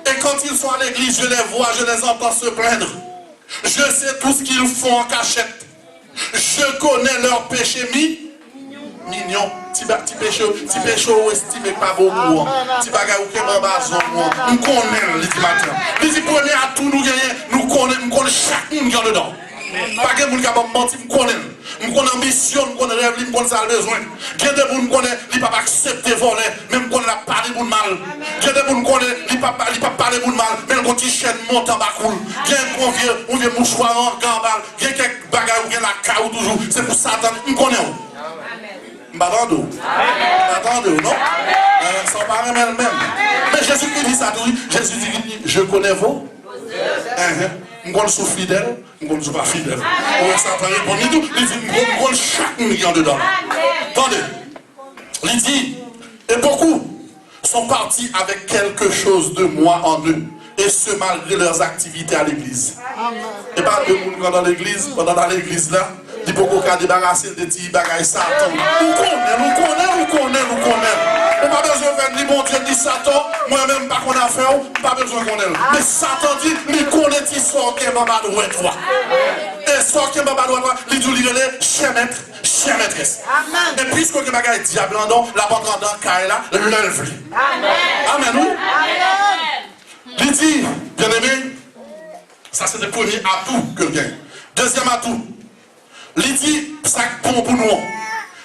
Et quand ils sont à l'église, je les vois, je les entends se plaindre. Je sais tout ce qu'ils font en cachette. Je connais leurs péchés mignon. Petit péché ou estimé pas beaucoup. Petit bagage ou qui est bazon. Nous connaissons les matin. Les premiers à tout nous gagner, nous connaissons chaque monde qui est dedans. Pas que moun capable mentir, me connaît. Me connaît ambition, me connaît rêve, me connaît ça besoin. J'ai des moun connaît, il pas accepter voler, même connaît la parler moun mal. J'ai des moun connaît, il pas parler moun mal, même quand il chaîne monte en bas cool. J'ai un vieux mouchoir en gambal, j'ai quelques bagages ou bien la caou toujours. C'est pour Satan, me connaît. M'attendez, non? Ça paraît même. Mais Jésus qui dit ça, Jésus dit, je connais vous. Je suis fidèle, je ne suis pas fidèle. Ça paraît bon, il dit, je suis chaque million dedans. Attendez, il dit, et beaucoup sont partis avec quelque chose de moi en eux, et ce malgré leurs activités à l'église. Et pas de monde dans l'église, pendant dans l'église là, il faut qu'on débarrasser de petits bagages Satan. Nous connaissons. On n'a pas besoin de faire ni bon Dieu ni Satan. Moi-même, pas qu'on a fait, pas besoin qu'on ait. Mais Satan dit, il connaît l'histoire qui est maman de toi. Et l'histoire qui est maman de toi, il dit, il est chien maître, chien maîtresse. Et puisque le bagage est diable en don, la bande en don, là, l'œuvre. Amen, oui. Il dit, bien aimé, ça c'est le premier atout que le gagne. Deuxième atout. Il dit, ça bon pour nous.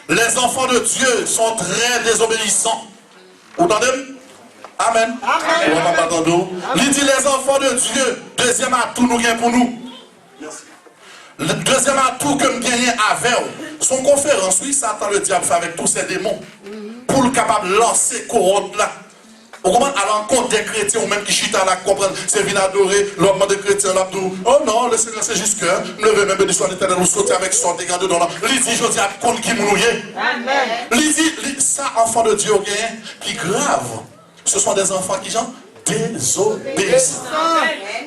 Les enfants de Dieu sont très désobéissants. Vous entendez? Amen. Il dit, les enfants de Dieu, deuxième atout nous gagne pour nous. Le deuxième atout que nous gagnons avec son conférence, oui, Satan le diable fait avec tous ses démons pour le capable de lancer couronne là. Vous comprenez? À l'encontre des chrétiens ou même qui chutent à la comprendre, c'est venir adorer l'homme des chrétiens là tout. Oh non, le Seigneur c'est juste que ne veut même bénir l'éternel, nous sauter avec son dégât dedans là. Il dit, je dis à compte qui mouille. Il dit, ça, enfant de Dieu, qui grave. Ce sont des enfants qui sont désobéissants.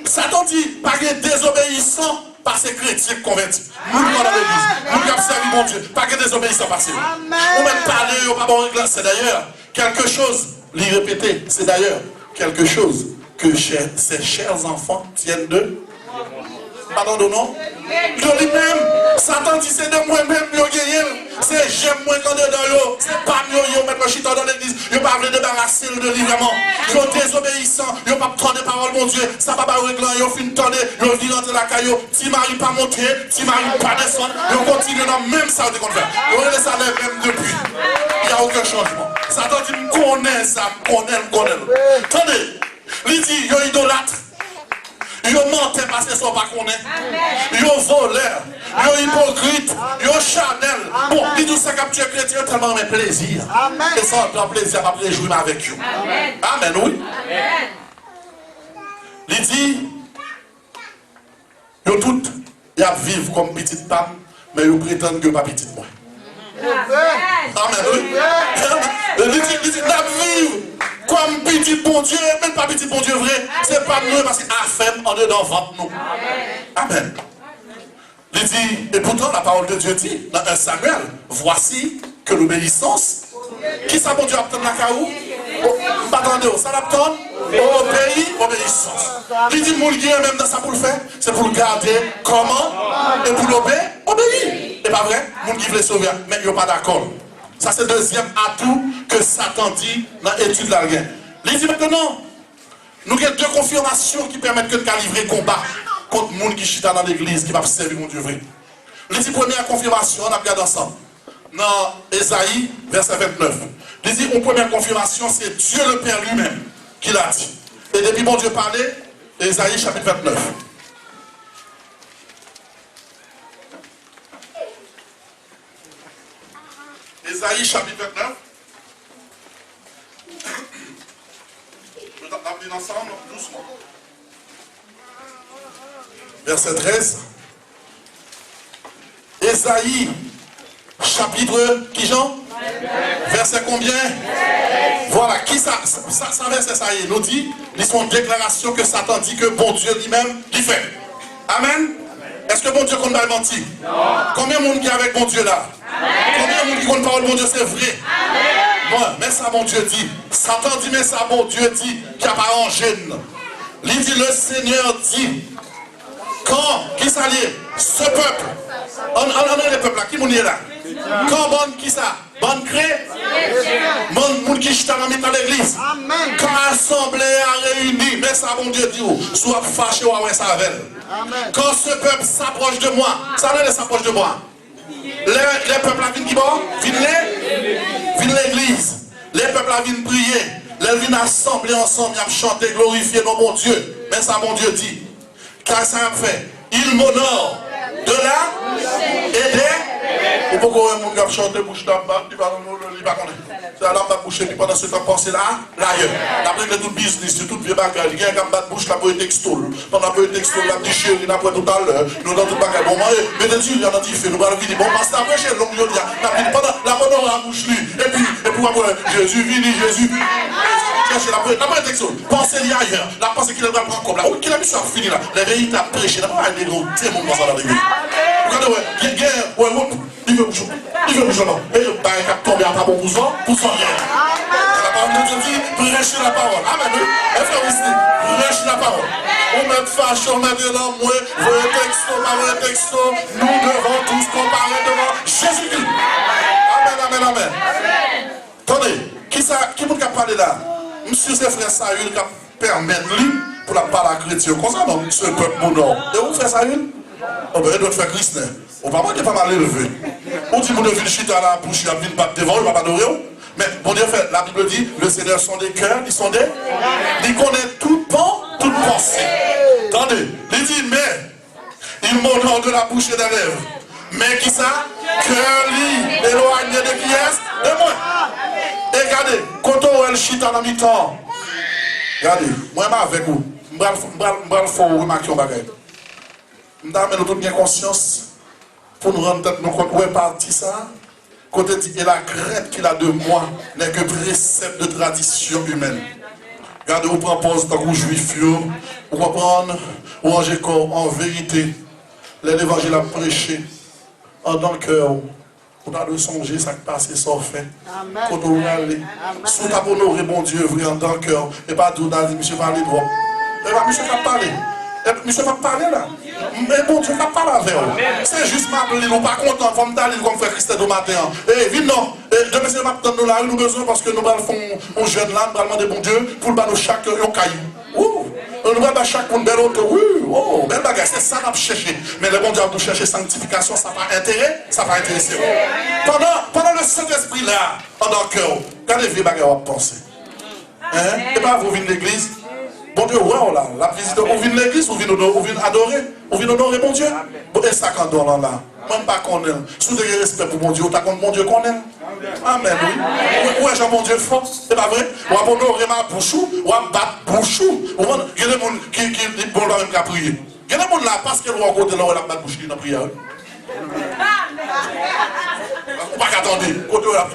Satan dit, pas que désobéissants par ces chrétiens convertis. Nous dans l'église, nous qui avons servi mon Dieu, pas que désobéissants par ces. On met parler, on va pas bon, c'est d'ailleurs quelque chose. L'y répéter, c'est d'ailleurs quelque chose que ces chers enfants tiennent de. Pardon de nom. De lui-même, Satan dit c'est de moi-même, c'est j'aime moi quand dedans yo. C'est pas mieux, yo mettre le chita dans l'église, yo pas voulu débarrasser de lui vraiment. Yo désobéissant, yo pas prendre des paroles, mon Dieu, ça va pas régler, yo fin tendre, yo dit rentrer la caillou, ti mari pas monter, ti mari pas descendre, yo continue dans même ça de qu'on fait. Yo laisse ça même depuis. Il n'y a aucun changement. Satan dit, me connaît ça, me connaît. Attendez, il dit, yo idolâtre. Yo mentait parce que ça pas connaît. Yo voleur. Yo hypocrite. Yo charnel. Bon, il dit ça capture chrétien tellement mes plaisir. Et ça dans plaisir pas réjouir avec vous. Amen, oui. Il dit, yo tout, y a vivre comme petite femme, mais yo prétendent que pas petite moi. Amen, oui. Il dit, la vivre comme petit bon Dieu, même pas petit bon Dieu vrai, c'est pas nous parce qu'il a fait en dedans ventre nous. Amen. Il dit, et pourtant la parole de Dieu dit, dans 1 Samuel, voici que l'obéissance, qui ça bon Dieu obtient la caou? Attendez, ça l'obtient? Obéissance. Il dit, mon Dieu, même dans ça pour le faire, c'est pour le garder comment? Et pour l'obéir, obéir. C'est pas vrai? Mon qui veut sauver, mais il n'y a pas d'accord. Ça, c'est le deuxième atout que Satan dit dans l'étude de la guerre. Il dit maintenant, nous avons deux confirmations qui permettent de livrer combat contre les gens qui chutent dans l'église, qui va servir mon Dieu vrai. Il dit première confirmation, on a regardé ensemble. Dans Ésaïe, verset 29. Il dit une première confirmation, c'est Dieu le Père lui-même qui l'a dit. Et depuis bon Dieu parlait, Ésaïe chapitre 29. Ésaïe chapitre 29. Je vais t'amener ensemble doucement. Verset 13. Ésaïe chapitre qui Jean? Verset combien? Voilà, qui ça verset ça y est, nous dit, ils sont une déclaration que Satan dit que bon Dieu lui-même lui fait. Amen. Est-ce que bon Dieu compte pas mentir? Non. Combien de monde qui est avec bon Dieu là? Amen. Combien de monde qui compte parole bon Dieu c'est vrai? Amen. Bon, mais ça bon Dieu dit. Satan dit mais ça bon Dieu dit qu'il n'y a pas en gêne. Il dit le Seigneur dit. Quand, qui s'allie, ce peuple, on est le peuple là, qui est là? Quand bon qui ça? Bonne crée? Bon qui chita dans l'église. Quand l'assemblée a réuni, mais ça, bon Dieu dit, soit fâché ou ouais ça avec. Quand ce peuple s'approche de moi, ça veut dire s'approche de moi. Les peuples viennent qui bon? Viennent l'église. Les peuples viennent prier. Les viennent assembler ensemble, ils chanter, glorifier nos bon Dieu. Mais ça, mon Dieu dit. Car ça a fait. Il m'honore de là et des. Ou pourquoi on va chanter bouche d'abord, il va connaître. C'est là va boucher, puis pendant ce temps, penser là, ailleurs. Après que tout business, tout vieux bagage, il y a un gars de bouche, la pour textile. Pendant que textile, la petite chérie, après tout à l'heure, nous dans tout bagage. Bon, mais de Dieu, il y a un dit, nous allons venir. Bon, parce que après, chez l'homme, il y a pendant la bonne la bouche lui. Et puis après, Jésus vini, Jésus. Cherchez la première textile. Pensez ailleurs. La pensée qu'il a prendre comme là. Où qu'il a mis ça fini là. La vérité a prêché. Il n'y a pas des gros témoins dans ça dans l'église. Regardez, ouais, il veut bouger. Il veut bouger là. Et il va tomber à pas bon pour rien. La parole de Dieu dit, prêchez la parole. Amen. Et frère ici, prêchez la parole. On met fâche, on met de l'amour, voyez texto, nous devons tous comparer devant Jésus-Christ. Amen. Attendez, qui peut parler là? Monsieur ses frères Saül qui permettent lui pour la parole à chrétien. Comme ça, non, ce peuple mon nom. Et où fait Saül? Oh ben, il doit faire Christ. On va pas pas mal élevé. On dit, mon Dieu, chute à la bouche, il va venir battre devant, il va pas adorer. Mais bon Dieu fait, la Bible dit, le Seigneur sont des cœurs, ils sont des. Il connaît tout bon, toute pensée. Attendez, il dit, mais, il m'honore de la bouche et des lèvres. Mais qui ça? Cœur lui, éloigné de qui est? De moi. Et regardez, quand on est chita dans mi-temps, regardez, moi je suis avec vous. Je vais faire remarquer un bagage. Je vais tout bien conscience pour nous rendre tête compte où est parti ça. Quand il dit, et la crainte qu'il a de moi n'est que précepte de tradition humaine. Regardez, vous prenez pause tant que vous juif, vous reprenez, vous rangez corps en vérité. L'évangile a prêché en dans le cœur. On a de songer, ça qui passe, ça fait. Quand on va aller. Si on a honoré mon Dieu, vrai en dans le cœur, et pas tout dans le monsieur parler droit. Et pas monsieur qui parler. Monsieur va parler là. Mais bon Dieu, qui parle avec vous. C'est juste m'appeler, nous pas content, faut me d'aller comme frère Christophe au matin. Et viens non. Demain c'est maintenant nous là, nous besoin parce que nous allons faire un jeune là, nous allons demander bon Dieu pour nous chaque un caillou. Nous allons chaque une belle auto. Oui, oh, belle bagarre, c'est ça qu'on chercher. Mais le bon Dieu a chercher sanctification, ça n'a pas intérêt, ça va intéresser. Pendant le Saint-Esprit là, pendant le cœur, quand les vieux bagarres vont penser. Et pas vous venez de l'église. Bon Dieu, ouais, là, la visite, on vient de l'église, on vient adorer, on vient honorer mon Dieu. Et ça, quand on est là, même pas qu'on est, sous des respect pour mon Dieu, on t'a contre mon Dieu qu'on est. Amen, oui. Ouais, j'ai mon Dieu fort, c'est pas vrai? On va honorer ma bouchou, on va battre bouchou. Il y a des gens qui vont même qu'à prier. Il y a des gens là, parce qu'ils vont côté là, on va battre bouchou dans la prière. On va pas attendre, côté là.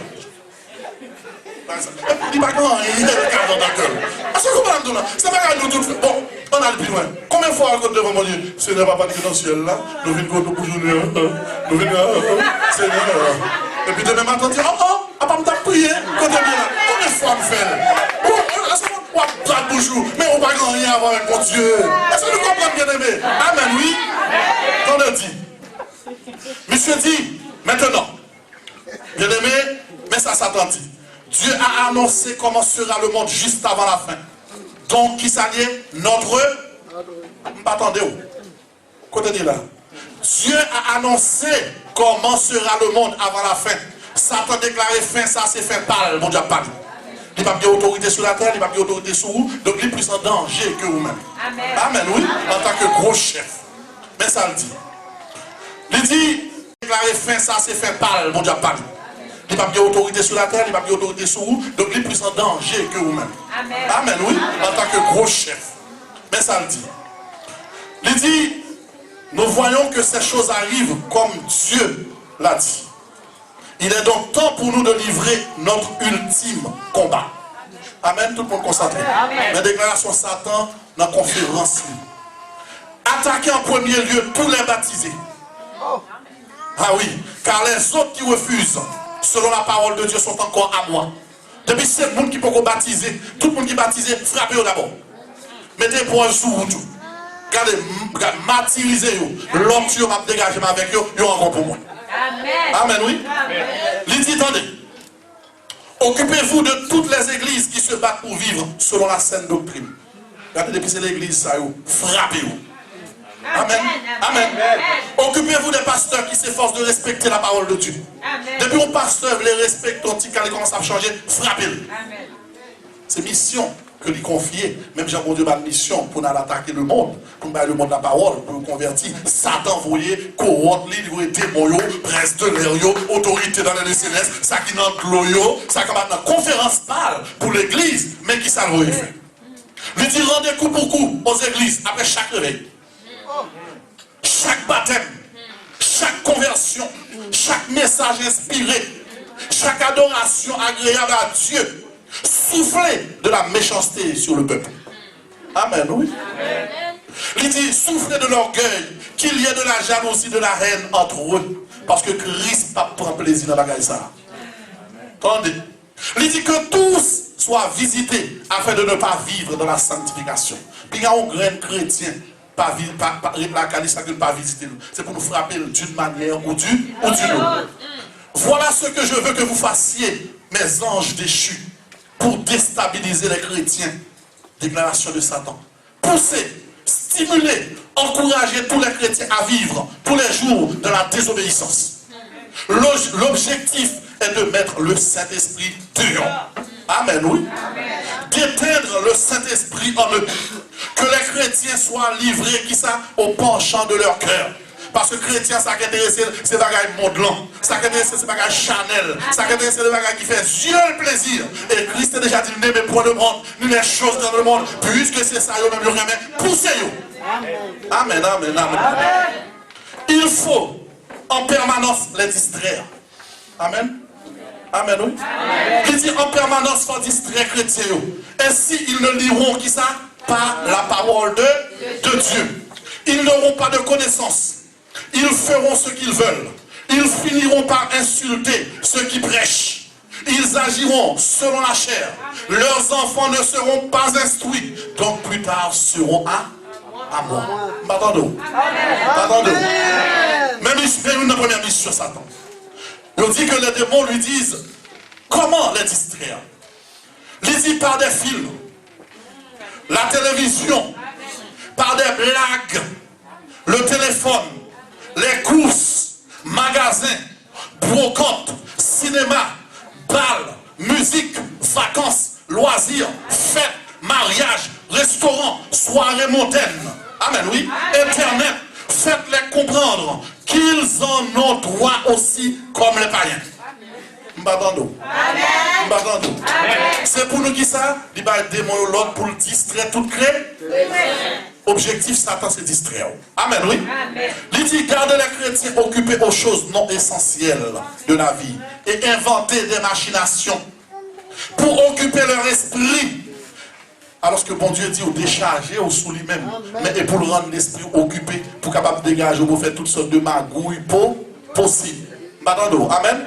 Il n'y a pas grand, il y a des cartes dans la gueule. Parce que comment on c'est pas grave, nous tous. Bon, on a le plus loin. Combien de fois on devant mon Dieu? Seigneur, papa, dans le ciel là, nous venons pour nous nous venons, Seigneur. Et puis demain matin, on dit, oh, pas me prier, côté bien là. Combien de fois on fait? Est-ce qu'on va battre bouchou? Mais on ne va pas rien avoir avec mon Dieu. Est-ce que nous comprenons bien aimé? Amen, oui. On a dit. Monsieur dit, maintenant, bien aimé, mais ça s'attendit. Dieu a annoncé comment sera le monde juste avant la fin. Donc, qui s'allie notre... Attendez où? Côté dit là. Dieu a annoncé comment sera le monde avant la fin. Satan a déclaré fin, ça c'est fin pâle, mon Dieu a parlé. Il n'y a pas d'autorité sur la terre, il n'y a pas d'autorité sur vous, donc il est plus en danger que vous-même. Amen. Amen, oui, en tant que gros chef. Mais ça le dit. Il dit, déclarer fin, ça c'est fin pâle, mon Dieu a parlé. Il n'y a pas d'autorité sur la terre, il n'y a pas d'autorité sur vous, donc il est plus en danger que vous-même. Amen. Amen, oui, en tant que gros chef. Mais ça le dit. Il dit, nous voyons que ces choses arrivent comme Dieu l'a dit. Il est donc temps pour nous de livrer notre ultime combat. Amen, tout le monde concentré. La déclaration Satan dans la conférence. Attaquer en premier lieu tous les baptisés. Ah oui, car les autres qui refusent, selon la parole de Dieu, sont encore à moi. Depuis c'est le monde qui peut baptiser, tout le monde qui est baptisé, frappez-le d'abord. Mettez pour un sous tout. regardez, martyriser, l'homme qui m'a dégagé avec eux, ils ont encore pour moi. Amen. Amen, oui. Il dit, attendez, occupez-vous de toutes les églises qui se battent pour vivre selon la saine doctrine. Regardez, depuis c'est l'église, ça, frappez-vous. Amen. Amen. Occupez-vous des pasteurs qui s'efforcent de respecter la parole de Dieu. Amen. Depuis un pasteur les respecte, quand il commence à changer, frappez-le. C'est mission que lui confier. Même Jean-Bon Dieu a une mission pour aller attaquer le monde, pour aller le monde la parole, pour le convertir. Satan voyait, corrompre, les démons, prince de l'air, autorité dans les célestes, ça qui n'a pas ça qui a une conférence parle pour l'église, mais qui ça le fait. Lui dit rendez coup pour coup aux églises après chaque réveil. Chaque baptême, chaque conversion, chaque message inspiré, chaque adoration agréable à Dieu, soufflez de la méchanceté sur le peuple. Amen, oui. Amen. Il dit, soufflez de l'orgueil, qu'il y ait de la jalousie, de la haine entre eux, parce que Christ prend plaisir dans la gueule ça. Attendez. Il dit que tous soient visités afin de ne pas vivre dans la sanctification. Puis il y a un grand chrétien. Pas la calice que pas visiter nous. C'est pour nous frapper d'une manière ou d'une autre. Voilà ce que je veux que vous fassiez, mes anges déchus, pour déstabiliser les chrétiens. Déclaration de Satan. Poussez, stimuler, encourager tous les chrétiens à vivre tous les jours de la désobéissance. L'objectif est de mettre le Saint-Esprit dehors. Amen, oui. D'éteindre le Saint-Esprit en eux. Que les chrétiens soient livrés qui ça, au penchant de leur cœur. Parce que chrétien, ça qui intéresse, c'est bagaille modelant. Ça qui intéresse, c'est bagaille Chanel. Ça qui intéresse, c'est bagaille qui fait Dieu le plaisir. Et Christ a déjà dit, n'aimez point le monde, ni les choses dans le monde. Puisque c'est ça, yo même le remet, poussez-yo. Amen, amen, amen. Il faut en permanence les distraire. Amen. Amen, oui. Il dit en permanence, faut distraire les chrétiens. Ainsi, ils ne liront qui ça? Pas la parole de Dieu. Ils n'auront pas de connaissance. Ils feront ce qu'ils veulent. Ils finiront par insulter ceux qui prêchent. Ils agiront selon la chair. Leurs enfants ne seront pas instruits. Donc plus tard seront à mort. M'attendez. M'attendez. Même une première mission Satan. Il dit que les démons lui disent comment les distraire. Les dit par des films, la télévision, par des blagues, le téléphone, les courses, magasins, brocantes, cinéma, balles, musique, vacances, loisirs, fêtes, mariages, restaurants, soirées mondaines. Amen, oui. Internet, faites-les comprendre qu'ils en ont droit aussi comme les païens. C'est pour nous qui ça? Il va être démon l'autre pour le distraire tout crée. Objectif Satan c'est distraire. Amen, oui. Il dit gardez les chrétiens occupés aux choses non essentielles de la vie et inventer des machinations pour occuper leur esprit. Alors que bon Dieu dit au décharger au sous lui-même, mais et pour le rendre l'esprit occupé, pour capable de dégager, pour faire toutes sortes de magouilles possibles. Amen.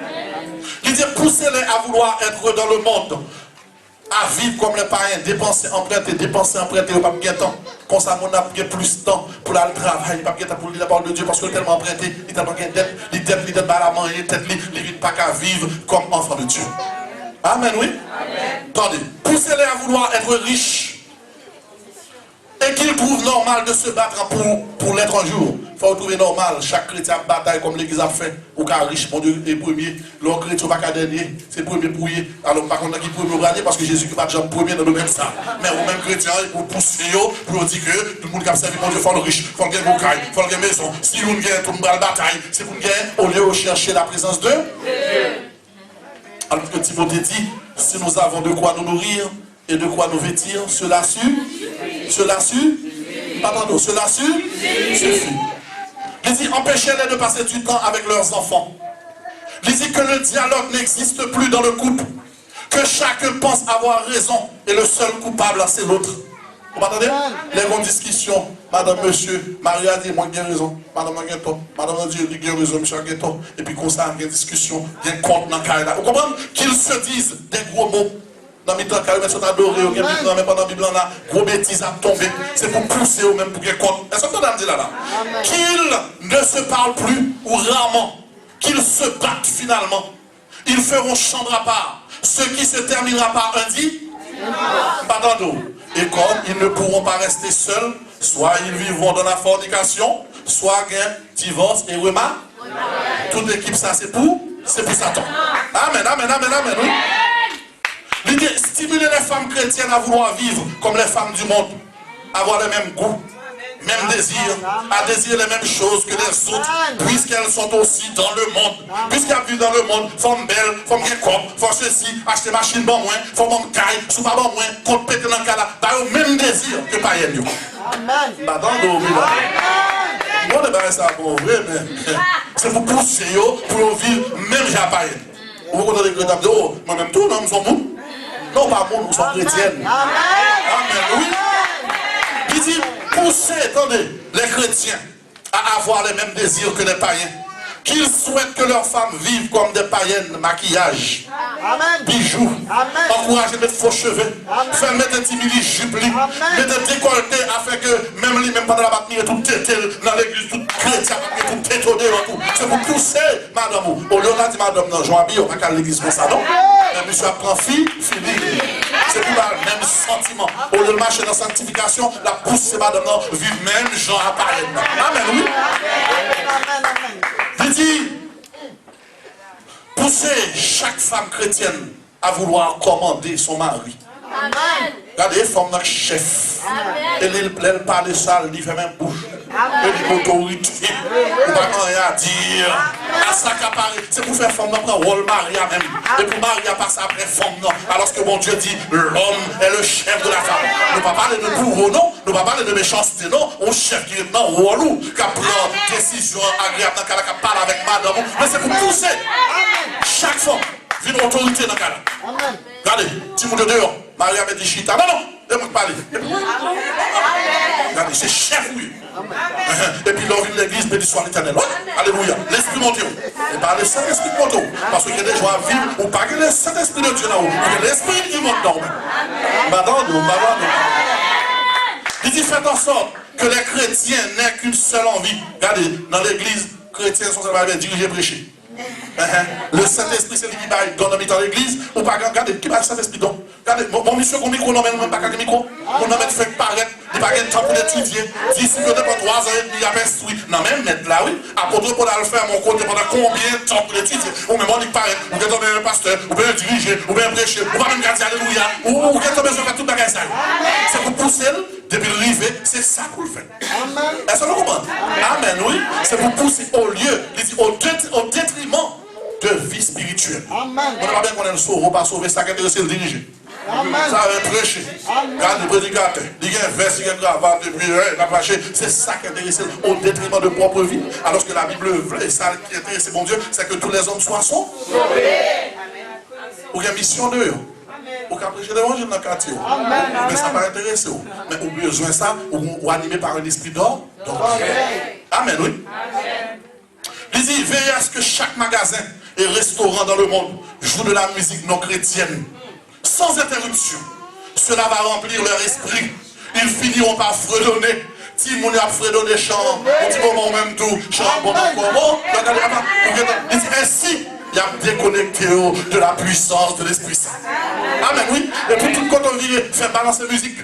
Il dit poussez-les à vouloir être dans le monde, à vivre comme les païens, dépenser, emprunter, pas de temps. Comme ça, on a plus de temps pour aller travailler, pas de temps pour lire la parole de Dieu, parce que tellement emprunté, il tellement de dette, il dette pas la manger, il ne pas qu'à vivre comme enfant de Dieu. Amen, oui. Attendez, poussez-les à vouloir être riches. Et qu'ils trouvent normal de se battre pour l'être un jour. Il faut trouver normal. Chaque chrétien a bataille comme l'église a fait. Ou qu'à riche, mon Dieu, est premier. L'autre chrétien va qu'à dernier. C'est premier pour y. Alors, par contre, qui premier au dernier parce que Jésus qui va déjà premier dans le même ça. Mais au même chrétien, pour pousser, pour dire que tout le monde qui a servi, mon Dieu, il faut le riche. Il faut le gagner au caille. Il faut le gagner maison. Si vous gagnez, tout le monde va la bataille. C'est pour gagner au lieu de chercher la présence de Dieu. Alors que Timothée dit, si nous avons de quoi nous nourrir et de quoi nous vêtir, cela suffit. Il dit, empêchez-les de passer du temps avec leurs enfants. Il dit que le dialogue n'existe plus dans le couple. Que chacun pense avoir raison et le seul coupable, c'est l'autre. Vous m'entendez? Les grandes discussions, madame, monsieur, Marie a dit, moi j'ai raison, madame a tort, madame a dit, j'ai raison, monsieur a tort. Et puis comme ça, il y a une discussion, il y a un compte dans le cas là. Vous comprenez? Qu'ils se disent des gros mots. dans le temps, quand ils sont adorés, mais pendant la Bible, là, gros bêtises à tomber. C'est pour pousser eux même pour qu'ils comptent. Est-ce que tu as dit là? Qu'ils ne se parlent plus ou rarement, qu'ils se battent finalement. Ils feront chambre à part. Ce qui se terminera par un dit, pas dans. Et comme ils ne pourront pas rester seuls, soit ils vivront dans la fornication, soit gain, divorce et remar. Toute l'équipe, ça c'est pour Satan. Amen, amen, amen, amen. Oui. L'idée, stimuler les femmes chrétiennes à vouloir vivre comme les femmes du monde, avoir les mêmes goûts, même désir, à désirer les mêmes choses que les autres, puisqu'elles sont aussi dans le monde. Puisqu'elles vivent dans le monde, femmes belles, femmes qui corps, font ceci, acheter machine bon moins, font mon caille, sous pas bon moins, contre péter dans le cas là, dans le même désir que païennes. Amen. Madame de moi, je ne sais pas pour vrai, mais c'est pour pousser, pour vivre même j'ai païennes. Vous comprenez que vous oh, moi-même tout, non, nous sommes nous. Non, pas nous, nous sommes chrétiennes. Amen. Oui. Il dit, poussez, attendez, les chrétiens à avoir les mêmes désirs que les païens. Qu'ils souhaitent que leurs femmes vivent comme des païennes, maquillage, bijoux, encourager de mettre faux cheveux, faire mettre un petit mini-jupe, mettre un décolleté afin que même lui, même pendant la bataille, tout têté dans l'église, tout chrétien, tout tétonné, c'est pour pousser, madame. Au lieu de dire, madame, non, Jean-Abi, on va pas l'église comme ça, non? Mais monsieur apprend fille. C'est pour le même sentiment. Au lieu de marcher dans la sanctification, la pousser, madame, non, vivre même Jean à païenne. Amen, oui. Il dit, pousser chaque femme chrétienne à vouloir commander son mari. Amen. Regardez, femme dans chef. Elle parle de ça, elle fait même bouche. Elle dit autorité. On n'a rien à dire. À ça qu'apparaît, c'est pour faire femme dans le rôle Maria même. Et pour Maria passer après femme. Alors que mon Dieu dit, l'homme est le chef de la femme. Nous ne pas parler de bourreau, non. Nous ne pas parler de méchanceté, non. On chef qui est dans le rôle, qui prend décision agréable dans le cas, qui parle avec madame. Mais c'est pour pousser. Chaque femme vit une autorité dans le cas. Regardez, si vous êtes dehors, Maria me dit chita. Non, non, laisse-moi parler. Regardez, c'est chef, oui. Et puis l'on vit l'église, béni soit l'éternel. Alléluia. L'esprit monte. Et par le Saint-Esprit monte. Parce qu'il y a des gens à vivre, ou pas que le Saint-Esprit de Dieu là-haut. Il y a l'esprit qui monte dans nous. Madame, il dit faites en sorte que les chrétiens n'aient qu'une seule envie. Regardez, dans l'église, chrétiens sont seulement dirigés prêcher. Le Saint-Esprit, c'est lui qui va donner dans l'église. Ou pas, regardez, qui va le Saint-Esprit donc? Regardez, mon monsieur, mon micro, non, même pas qu'un micro. Mon homme est fait paraître, il n'a pas de temps pour l'étudier. D'ici, il pendant 3 ans, il a instruit. Non, même mettre là, oui. Apôtre, pour le faire, mon côté, pendant combien de temps pour l'étudier? Ou même, on dit paraît, ou bien tomber un pasteur, ou bien diriger, ou bien prêcher, ou pas même garder, alléluia. Ou bien tomber sur toute la gagne. C'est pour pousser, depuis le rivet, c'est ça qu'on le fait. Est-ce que vous comprenez? Amen, oui. C'est pour pousser au lieu, au détriment de vie spirituelle. Amen. On n'a pas bien qu'on ait le sauver, pas sauver ça qui intéresse le diriger. Ça va prêcher. Regarde le prédicateur. Il y a un verset, il y a une cravate, et puis il a fâché. C'est ça qui intéresse au détriment de propre vie. Alors que la Bible veut, ça qui intéresse mon Dieu, c'est que tous les hommes soient sauvés. Ou il y a mission d'eux. Ou qu'à prêcher l'évangile dans le quartier. Mais ça va intéresser. Mais au besoin de ça, ou animé par un esprit d'or. Amen, oui. Il dit, veillez à ce que chaque magasin et restaurant dans le monde joue de la musique non chrétienne, sans interruption. Cela va remplir leur esprit. Ils finiront par fredonner. Si mon a fredonné chant, on dit moment même tout, chant, bon, il dit ainsi, il a déconnecté de la puissance de l'Esprit Saint. Amen, oui. Et pour tout quand on vit, faire balancer la musique.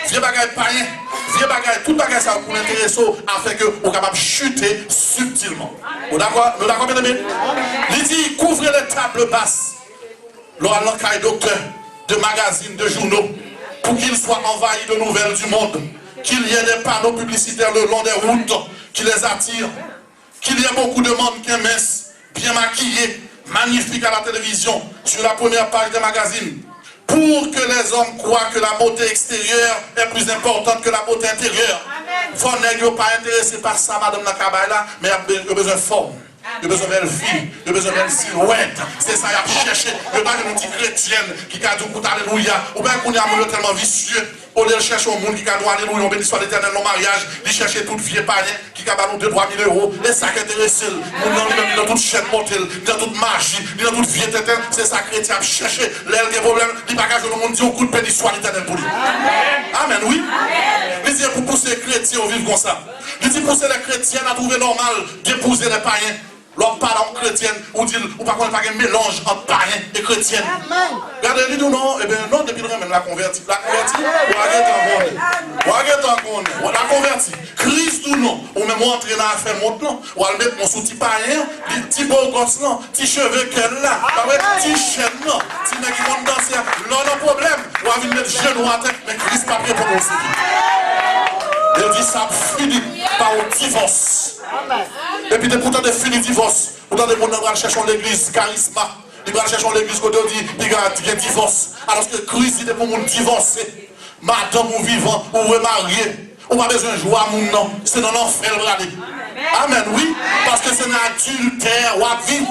Vieux bagaille païen, vieux bagaille, tout bagaille ça pour l'intéresser afin que vous capable de chuter subtilement. Vous d'accord? Nous d'accord, bien aimé? Il dit, couvrez les tables basses, l'encaille docteur, de magazines, de journaux, pour qu'ils soient envahis de nouvelles du monde, qu'il y ait des panneaux publicitaires le long des routes qui les attirent, qu'il y ait beaucoup de monde qui est mince, bien maquillé, magnifique à la télévision, sur la première page des magazines, pour que les hommes croient que la beauté extérieure est plus importante que la beauté intérieure. Vous n'êtes pas intéressé par ça, madame Nakabaya, mais il y a besoin de forme. il a besoin d'une fille, il a besoin d'une silhouette. C'est ça, il a cherché. Il n'y a pas une petite chrétienne qui a dit alléluia. Ou bien qu'on est tellement vicieux. Au lieu de chercher un monde qui a dit alléluia, on bénit soit l'éternel dans le mariage, il cherche tout vieux païen qui a ballon 2-3 000 euros. Et ça qui intéresse, dans toute chaîne montée, dans toute magie, dans toute vie éternelle, c'est ça chrétien a cherché. L'aile des problèmes, il n'y a pas que le monde dit au coup de béni soit l'éternel pour lui. Amen, oui. Il dit pour pousser les chrétiens au vivre comme ça. Il dit pousser les chrétiens à trouver normal d'épouser les païens. L'homme parle chrétienne, ou dit, ou par contre, pas un mélange entre païens et chrétiens. Regardez, il dit non, eh bien, non, depuis le même la converti. La converti, ou la converti. Christ ou non, ou même entrer dans la faire monte, non, ou aller mettre mon sous-ti païen, petit beau gosse, non, petit cheveux qu'elle là, petit chaîne, non, petit mec qui monte danser, non, non, problème, ou aller mettre genou à tête, mais Christ pas prêt pour nous aussi. Il dit ça finit par un divorce. Et puis pourtant de finir divorce. Pourtant de monde va chercher l'église charisma. Il va chercher l'église quand on dit il y a divorce. Alors que Christ dit pour mon divorcer. Madame ou vivant ou remarié. On n'a pas besoin de jouer à mon nom. C'est dans l'enfer le brader. Amen, oui. Parce que c'est un adultère ou à vivre.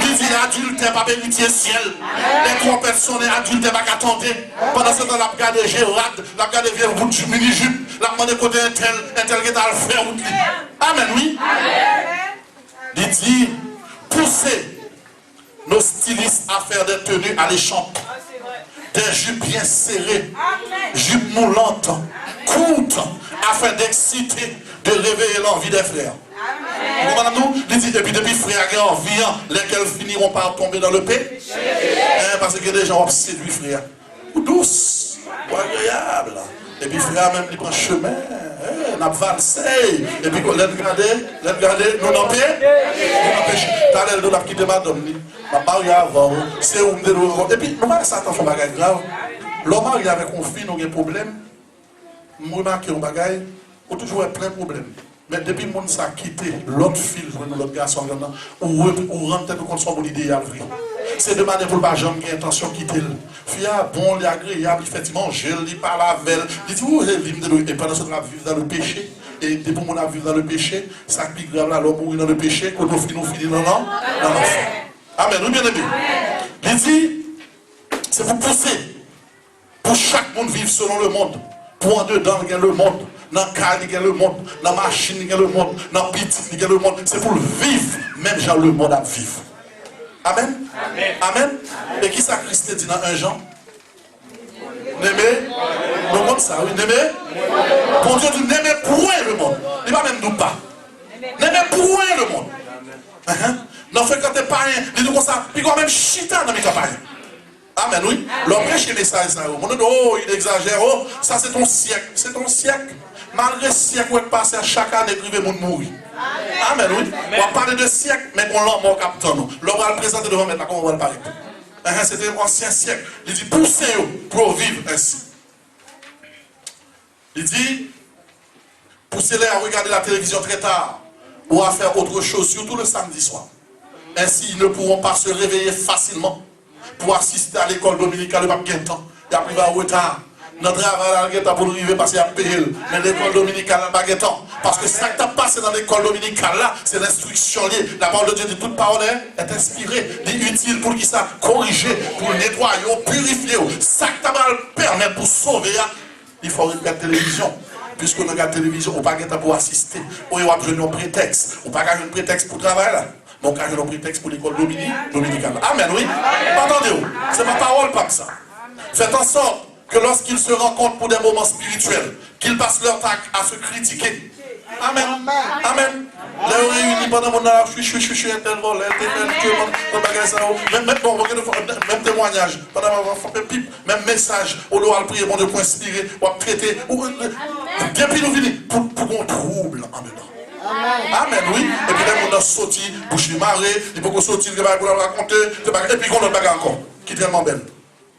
Il dit adultère, pas héritier ciel. Les 3 personnes adultères, pas qu'attendre. Pendant ce temps, la regardé Gérard, la regardé vieux bout du mini-jupe, la demandé côté un tel qui est à le faire. Amen, oui. Il dit, poussez nos stylistes à faire des tenues alléchantes. Des jupes bien serrées, jupes moulantes, courtes, afin d'exciter, de réveiller l'envie des frères. Madame nous, il dit, et puis depuis frères en vient, lesquels finiront par tomber dans le péché. Parce que des gens ont séduit frère. Ou douce, ou agréable. Et puis frère même, il prend chemin, on a valsé. Et puis quand regardez, nous n'en péché. T'as l'air de la petite madame, ma mariage avant, c'est où me. Et puis, nous voyons ça, t'en fais un bagage grave. L'homme marié avec un fils, nous avons des problèmes. Nous remarquons un bagage, on a toujours plein de problèmes. Mais depuis que nous avons quitté l'autre fil, l'autre garçon, on rentre dans son idéal. C'est de manière pour ne pas jamais avoir intention de quitter. Fia, bon, il est agréable, effectivement, je ne lis pas la veille. Il dit, où est-ce et pendant ce temps, on vit dans le péché. Et depuis qu'on a vécu dans le péché, ça qui grave là, l'homme mourit dans le péché, quand on finit dans l'enfer. Amen, oui, bien aimé. Il dit, c'est pour pousser. Pour chaque monde vivre selon le monde. Pour en dedans, il y a le monde. Dans le car, il y a le monde. Dans la machine, il y a le monde. Dans le petit, il y a le monde. C'est pour vivre, même genre le monde à vivre. Amen. Amen. Amen. Et qui ça Christ dit dans 1 Jean? N'aimez le monde, ça, oui. N'aimez. Pour Dieu dit, n'aimez point le monde. Il ne va même nous pas. N'aimez point le monde. Non, fréquentez pas rien. Il dit comme ça. Puis quand même chita dans mes campagnes. Amen, oui. L'homme prêche les messages, ça. On dit, oh, il exagère. Oh, ça c'est ton siècle. C'est ton siècle. Malgré le siècle où est passé, chaque année, privé, monde mourir. Amen, oui. On va parler de siècle, mais on l'a mort capitaine. L'homme va le présenter devant maintenant, comment on va le parler. C'était l'ancien siècle. Il dit, poussez-vous pour vivre ainsi. Il dit, poussez-les à regarder la télévision très tard ou à faire autre chose, surtout le samedi soir. Ainsi, ils ne pourront pas se réveiller facilement pour assister à l'école dominicale de Pape Guintan. Il y a pris en retard. Notre travail est pour nous arriver parce qu'il y a payé. Mais l'école dominicale n'a pas Guintan. Parce que ça qui t'a passé dans l'école dominicale là, c'est l'instruction liée. La parole de Dieu dit toute parole est inspirée, dit utile pour qui ça corriger, pour nettoyer, purifier. Ça qui t'a mal permettre pour sauver, il faut regarder la télévision. Puisqu'on regarde la télévision, on n'a pas pour assister. On a besoin d'un prétexte. On n'a pas besoin d'un prétexte pour travailler là. Donc, on a un prétexte pour l'école dominicale. Amen, oui. Attendez-vous. C'est ma parole comme ça. Faites en sorte que lorsqu'ils se rencontrent pour des moments spirituels, qu'ils passent leur temps à se critiquer. Amen. Amen. Les réunis pendant mon âge, je suis un tel vol, même témoignage, même message, on doit prier, bon Dieu, pour inspirer, pour traiter, depuis nous venir, pour qu'on trouble en dedans. Amen, oui. Et puis là, on a sorti, bouche de marée, il faut qu'on sortir, il faut raconter, et puis qu'on a bagarre encore, qui est tellement belle.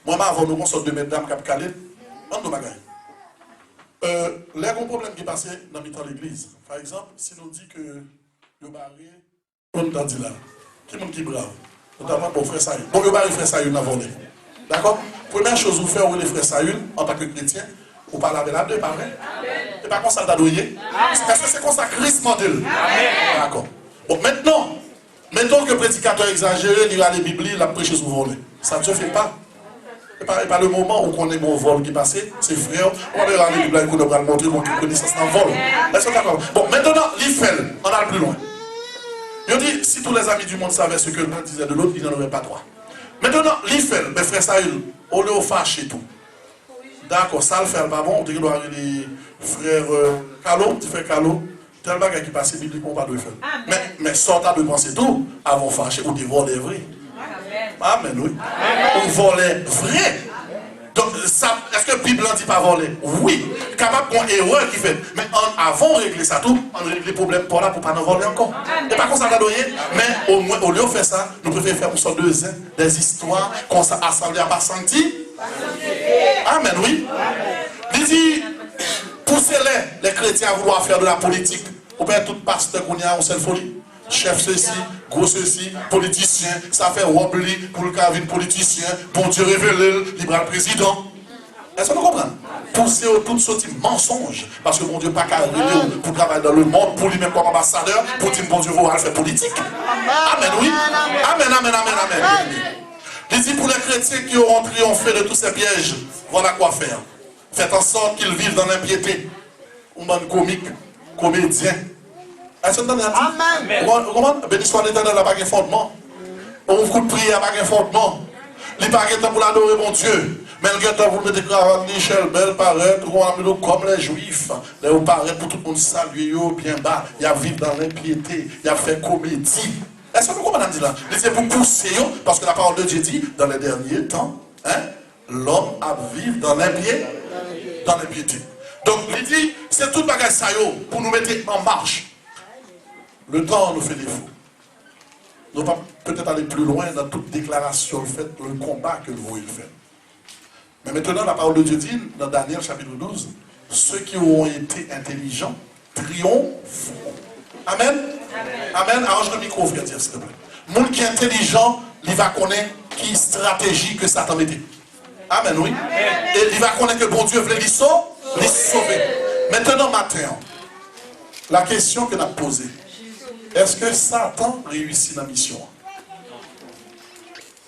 Moi, avant, nous, on sort de mesdames qui ont calé, on nous bagarre. Les gros problèmes qui passaient dans l'église, par exemple, si nous dit que le barré, on t'a dit là, qui est brave, notamment pour frère Saül. Bon, le barré frère Saül n'a volé. D'accord? Première chose, vous faites, les frères Saül, en tant que chrétien, vous parlez avec la deux, pas vrai? Et pas comme ça, t'as douillé. Parce que c'est comme ça, Christ m'a dit. D'accord. Bon, maintenant, Mettons que le prédicateur exagéré, il a les Bibles, il a prêché sur voler. Ça ne se fait pas. Et pas le moment où on est bon vol qui est passé, c'est frère, on va lire les Bibles, on va le montrer qu'on connaît ça, c'est un vol. Est-ce que d'accord? Bon, maintenant, l'Ifel, on a le plus loin. Il dit, si tous les amis du monde savaient ce que l'un disait de l'autre, ils n'en auraient pas droit. Maintenant, l'Ifel, mes frères Saül, on le fâche et tout. D'accord, ça le fait pas bon, on dit qu'il doit avoir les frères Calo, petit frère Calo, tel bagage qui passe bibliquement pas de faire. Mais sortant de penser tout, avant fâché ou des volets vrais. Amen, oui. On volait vrai. Donc, est-ce que la Bible ne dit pas voler? Oui. Capable d'une erreur qui fait. Mais avant de régler ça tout, on règle les problèmes pour là pour ne pas nous voler encore. Et pas comme ça, mais au moins, au lieu de faire ça, nous préférons faire une sorte de des histoires qu'on s'est assemblées à pas senti. Amen, oui. Il dit, poussez-les, les chrétiens, à vouloir faire de la politique. Ou bien tout pasteur qu'on y a, on seule folie. Chef ceci, gros ceci, politicien, ça fait wobbly pour le cas d'un politicien, pour Dieu révéler, libéral président. Est-ce que vous comprenez? Pousser toutes sortes de mensonges, parce que mon Dieu pas qu'à révéler pour travailler dans le monde, pour lui-même comme ambassadeur, pour dire bon Dieu va faire politique. Amen, oui. Amen, amen, amen, amen. Il dit pour les chrétiens qui auront triomphé de tous ces pièges, voilà quoi faire. Faites en sorte qu'ils vivent dans l'impiété. Un bon comique, comédien. Est-ce que vous entendez? Amen. Comment? Béni soit l'Éternel, n'a pas de fondement. On vous de prier, n'a pas de fondement. Il n'y a pas de temps pour l'adorer, mon Dieu. Mais il y a temps pour mettre cravate, Michel, belle, paraître, comme les Juifs. Là, vous paraît pour tout le monde saluer, bien bas. Il y a vivre dans l'impiété. Il y a fait comédie. Est-ce que vous comprenez là? C'est pour pousser, parce que la parole de Dieu dit, dans les derniers temps, l'homme a vivre dans l'impiété. Donc, il dit, c'est tout le bagage ça pour nous mettre en marche. Le temps nous fait défaut. Nous ne pouvons peut-être aller plus loin dans toute déclaration, le combat que nous voulons faire. Mais maintenant, la parole de Dieu dit, dans Daniel chapitre 12, ceux qui auront été intelligents triompheront. Amen. Amen. Arrange le micro, frère, s'il te plaît. Le monde qui est intelligent, il va connaître qui stratégie que Satan mettait. Amen, oui. Amen. Et il va connaître que bon Dieu voulait les sauver. Maintenant, matin, la question que nous avons posée, est-ce que Satan réussit la mission?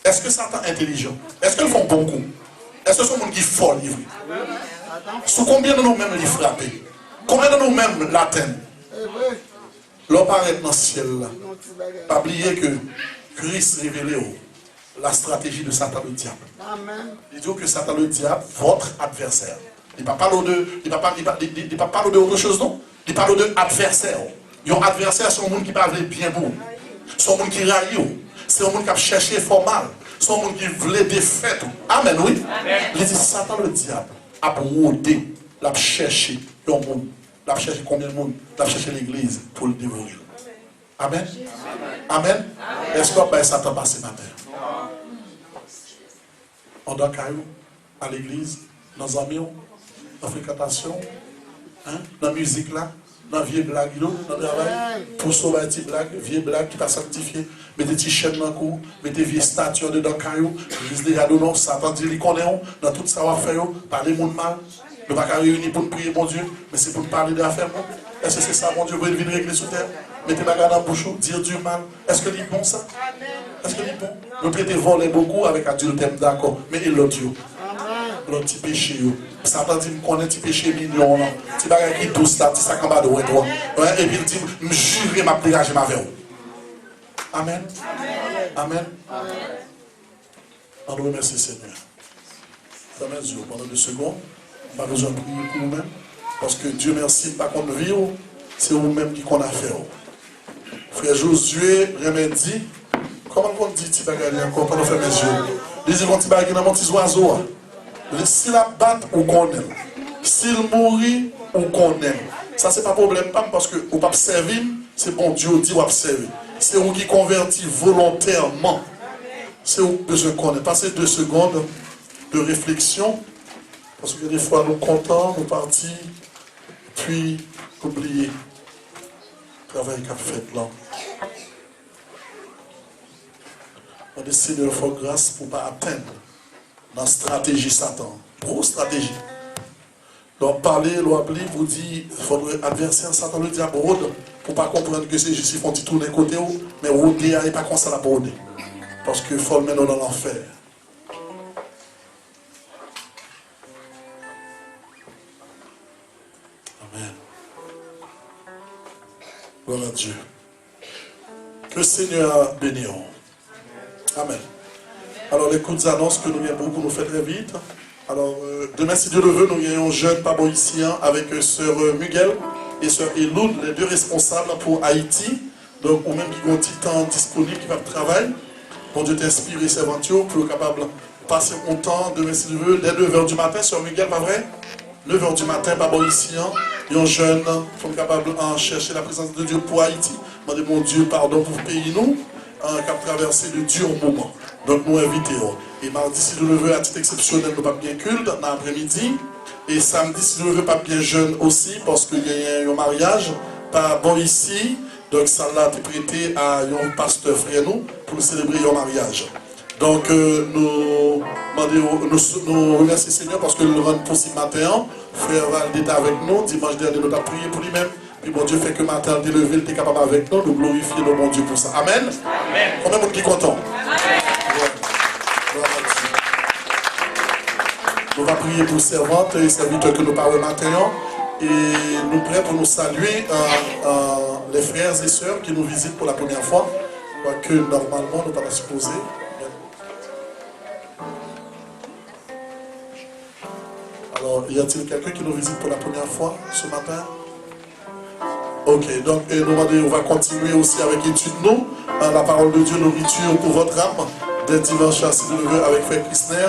Est-ce que Satan est intelligent? Est-ce qu'ils font bon coup? Est-ce que ce sont des gens qui folle? Sous combien de nous-mêmes les frapper? Combien de nous-mêmes l'atteignent? L'on paraît dans le ciel là. Pas oublier que Christ révélait la stratégie de Satan le diable. Il dit que Satan le diable, votre adversaire. Il ne parle pas d'autre chose, non? Il parle de adversaire. Yon adversaire, c'est un monde qui parle bien beau. C'est un monde qui raille. C'est un monde qui a cherché fort mal. C'est un monde qui voulait des fêtes. Amen, oui. Amen. Il dit Satan le diable a brodé, l'a cherché un monde. L'a cherché combien de monde? L'a cherché l'église pour le dévorer. Amen. Amen. Est-ce que Satan passe ce matin? On doit à l'église, dans les amis, dans la fréquentation, dans la musique là. Dans la vieille blague, dans le travail, pour sauver une petite blague, vieille blague qui pas sanctifiée, mettez des chaînes dans le cou, mettez des vieilles statues dedans, caillou, l'église des Yadonon, Satan dit, il connaît, dans tout ça, va faire, parler mon mal, ne pas réunir pour prier mon Dieu, mais c'est pour parler d'affaires. Est-ce que c'est ça, mon Dieu, vous venir régler sous terre? Mettez ma garde dans la bouche, dire du mal. Est-ce que c'est bon ça? Est-ce que c'est bon? Nous traitons voler beaucoup avec adultère, d'accord, mais il l'a dit. Le petit péché. Satan dit, qu'on a un petit péché mignon. Petit bagage qui douce là, petit sac en bas de toi. Et puis il dit, me jurer ma dégager ma verre. Amen. Amen. On nous remercie Seigneur. Fermez les yeux pendant 2 secondes. On n'a pas besoin de prier pour nous-mêmes. Parce que Dieu merci, pas qu'on vit, c'est vous-même qui qu'on a fait. Frère Josué, remédie. Comment on dit petit bagage encore pendant fermer les yeux? Lisez mon petit bagage dans mon petit oiseau. S'il la bat ou qu'on aime, s'il mourit ou qu'on aime, ça c'est pas problème parce que vous ne pas servir, c'est bon Dieu dit vous servir. C'est vous qui convertit volontairement. C'est vous besoin qu'on ait. Passez 2 secondes de réflexion, parce que des fois nous comptons, nous partons, puis oublier le travail qu'a fait là. On décide de faire grâce pour ne pas atteindre dans la stratégie Satan. Grosse stratégie. Donc parler, l'appeler, vous dit, votre adversaire Satan le diable rôde pour ne pas comprendre que c'est juste qu'ils font tourner côté où, mais route n'est pas comme ça la bonne. Parce qu'il faut le mettre dans l'enfer. Amen. Gloire à Dieu. Que le Seigneur bénisse. Amen. Alors les coups d'annonce que nous viens beaucoup nous faire très vite. Alors demain si Dieu le veut, nous avons un jeune paboïcien avec sœur Miguel et sœur Eloud, les deux responsables pour Haïti. Donc ou même qui ont un petit temps disponible, qui va travailler. Bon Dieu t'inspire et s'aventure pour être capable de passer mon temps demain si Dieu veut, dès 9h du matin, sœur Miguel, pas vrai? 9h du matin, paboïcien, et un jeune, qui est capable de chercher la présence de Dieu pour Haïti. Demandez mon Dieu pardon pour pays nous, qui a traversé de durs moments. Donc nous invitons. Et mardi, si Dieu le veut, à titre exceptionnel, nous pas bien culte dans l'après-midi. Et samedi, si Dieu le veut, pas bien jeune aussi, parce qu'il y a un mariage, pas bon ici. Donc ça l'a été prêté à un pasteur frère nous pour célébrer un mariage. Donc nous remercions le Seigneur parce que le rend possible matin. Frère Valde est avec nous. Dimanche dernier, nous avons prié pour lui-même. Puis bon Dieu fait que matin, il est levé, il est capable avec nous. Nous glorifions le bon Dieu pour ça. Amen. Amen. Combien de monde qui est content? Amen. Nous allons prier pour servantes et serviteurs que nous parlons maintenant. Et nous prêts pour nous saluer les frères et sœurs qui nous visitent pour la première fois. Quoique normalement nous ne pas supposer. Alors, y a-t-il quelqu'un qui nous visite pour la première fois ce matin? Ok, donc on va continuer aussi avec l'étude nous. La parole de Dieu, nourriture pour votre âme. Dès dimanche à 6 avec Frère Christner.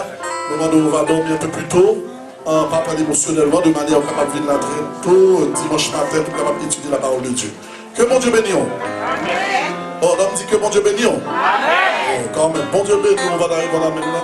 On va dormir un peu plus tôt. Pas parler émotionnellement, de manière capable de venir là très tôt, dimanche matin, pour capable d'étudier la parole de Dieu. Que mon Dieu bénisse. Amen. Oh, on dit que mon Dieu bénisse. Amen. Oh, quand même, bon Dieu bénisse, on va arriver dans la même là.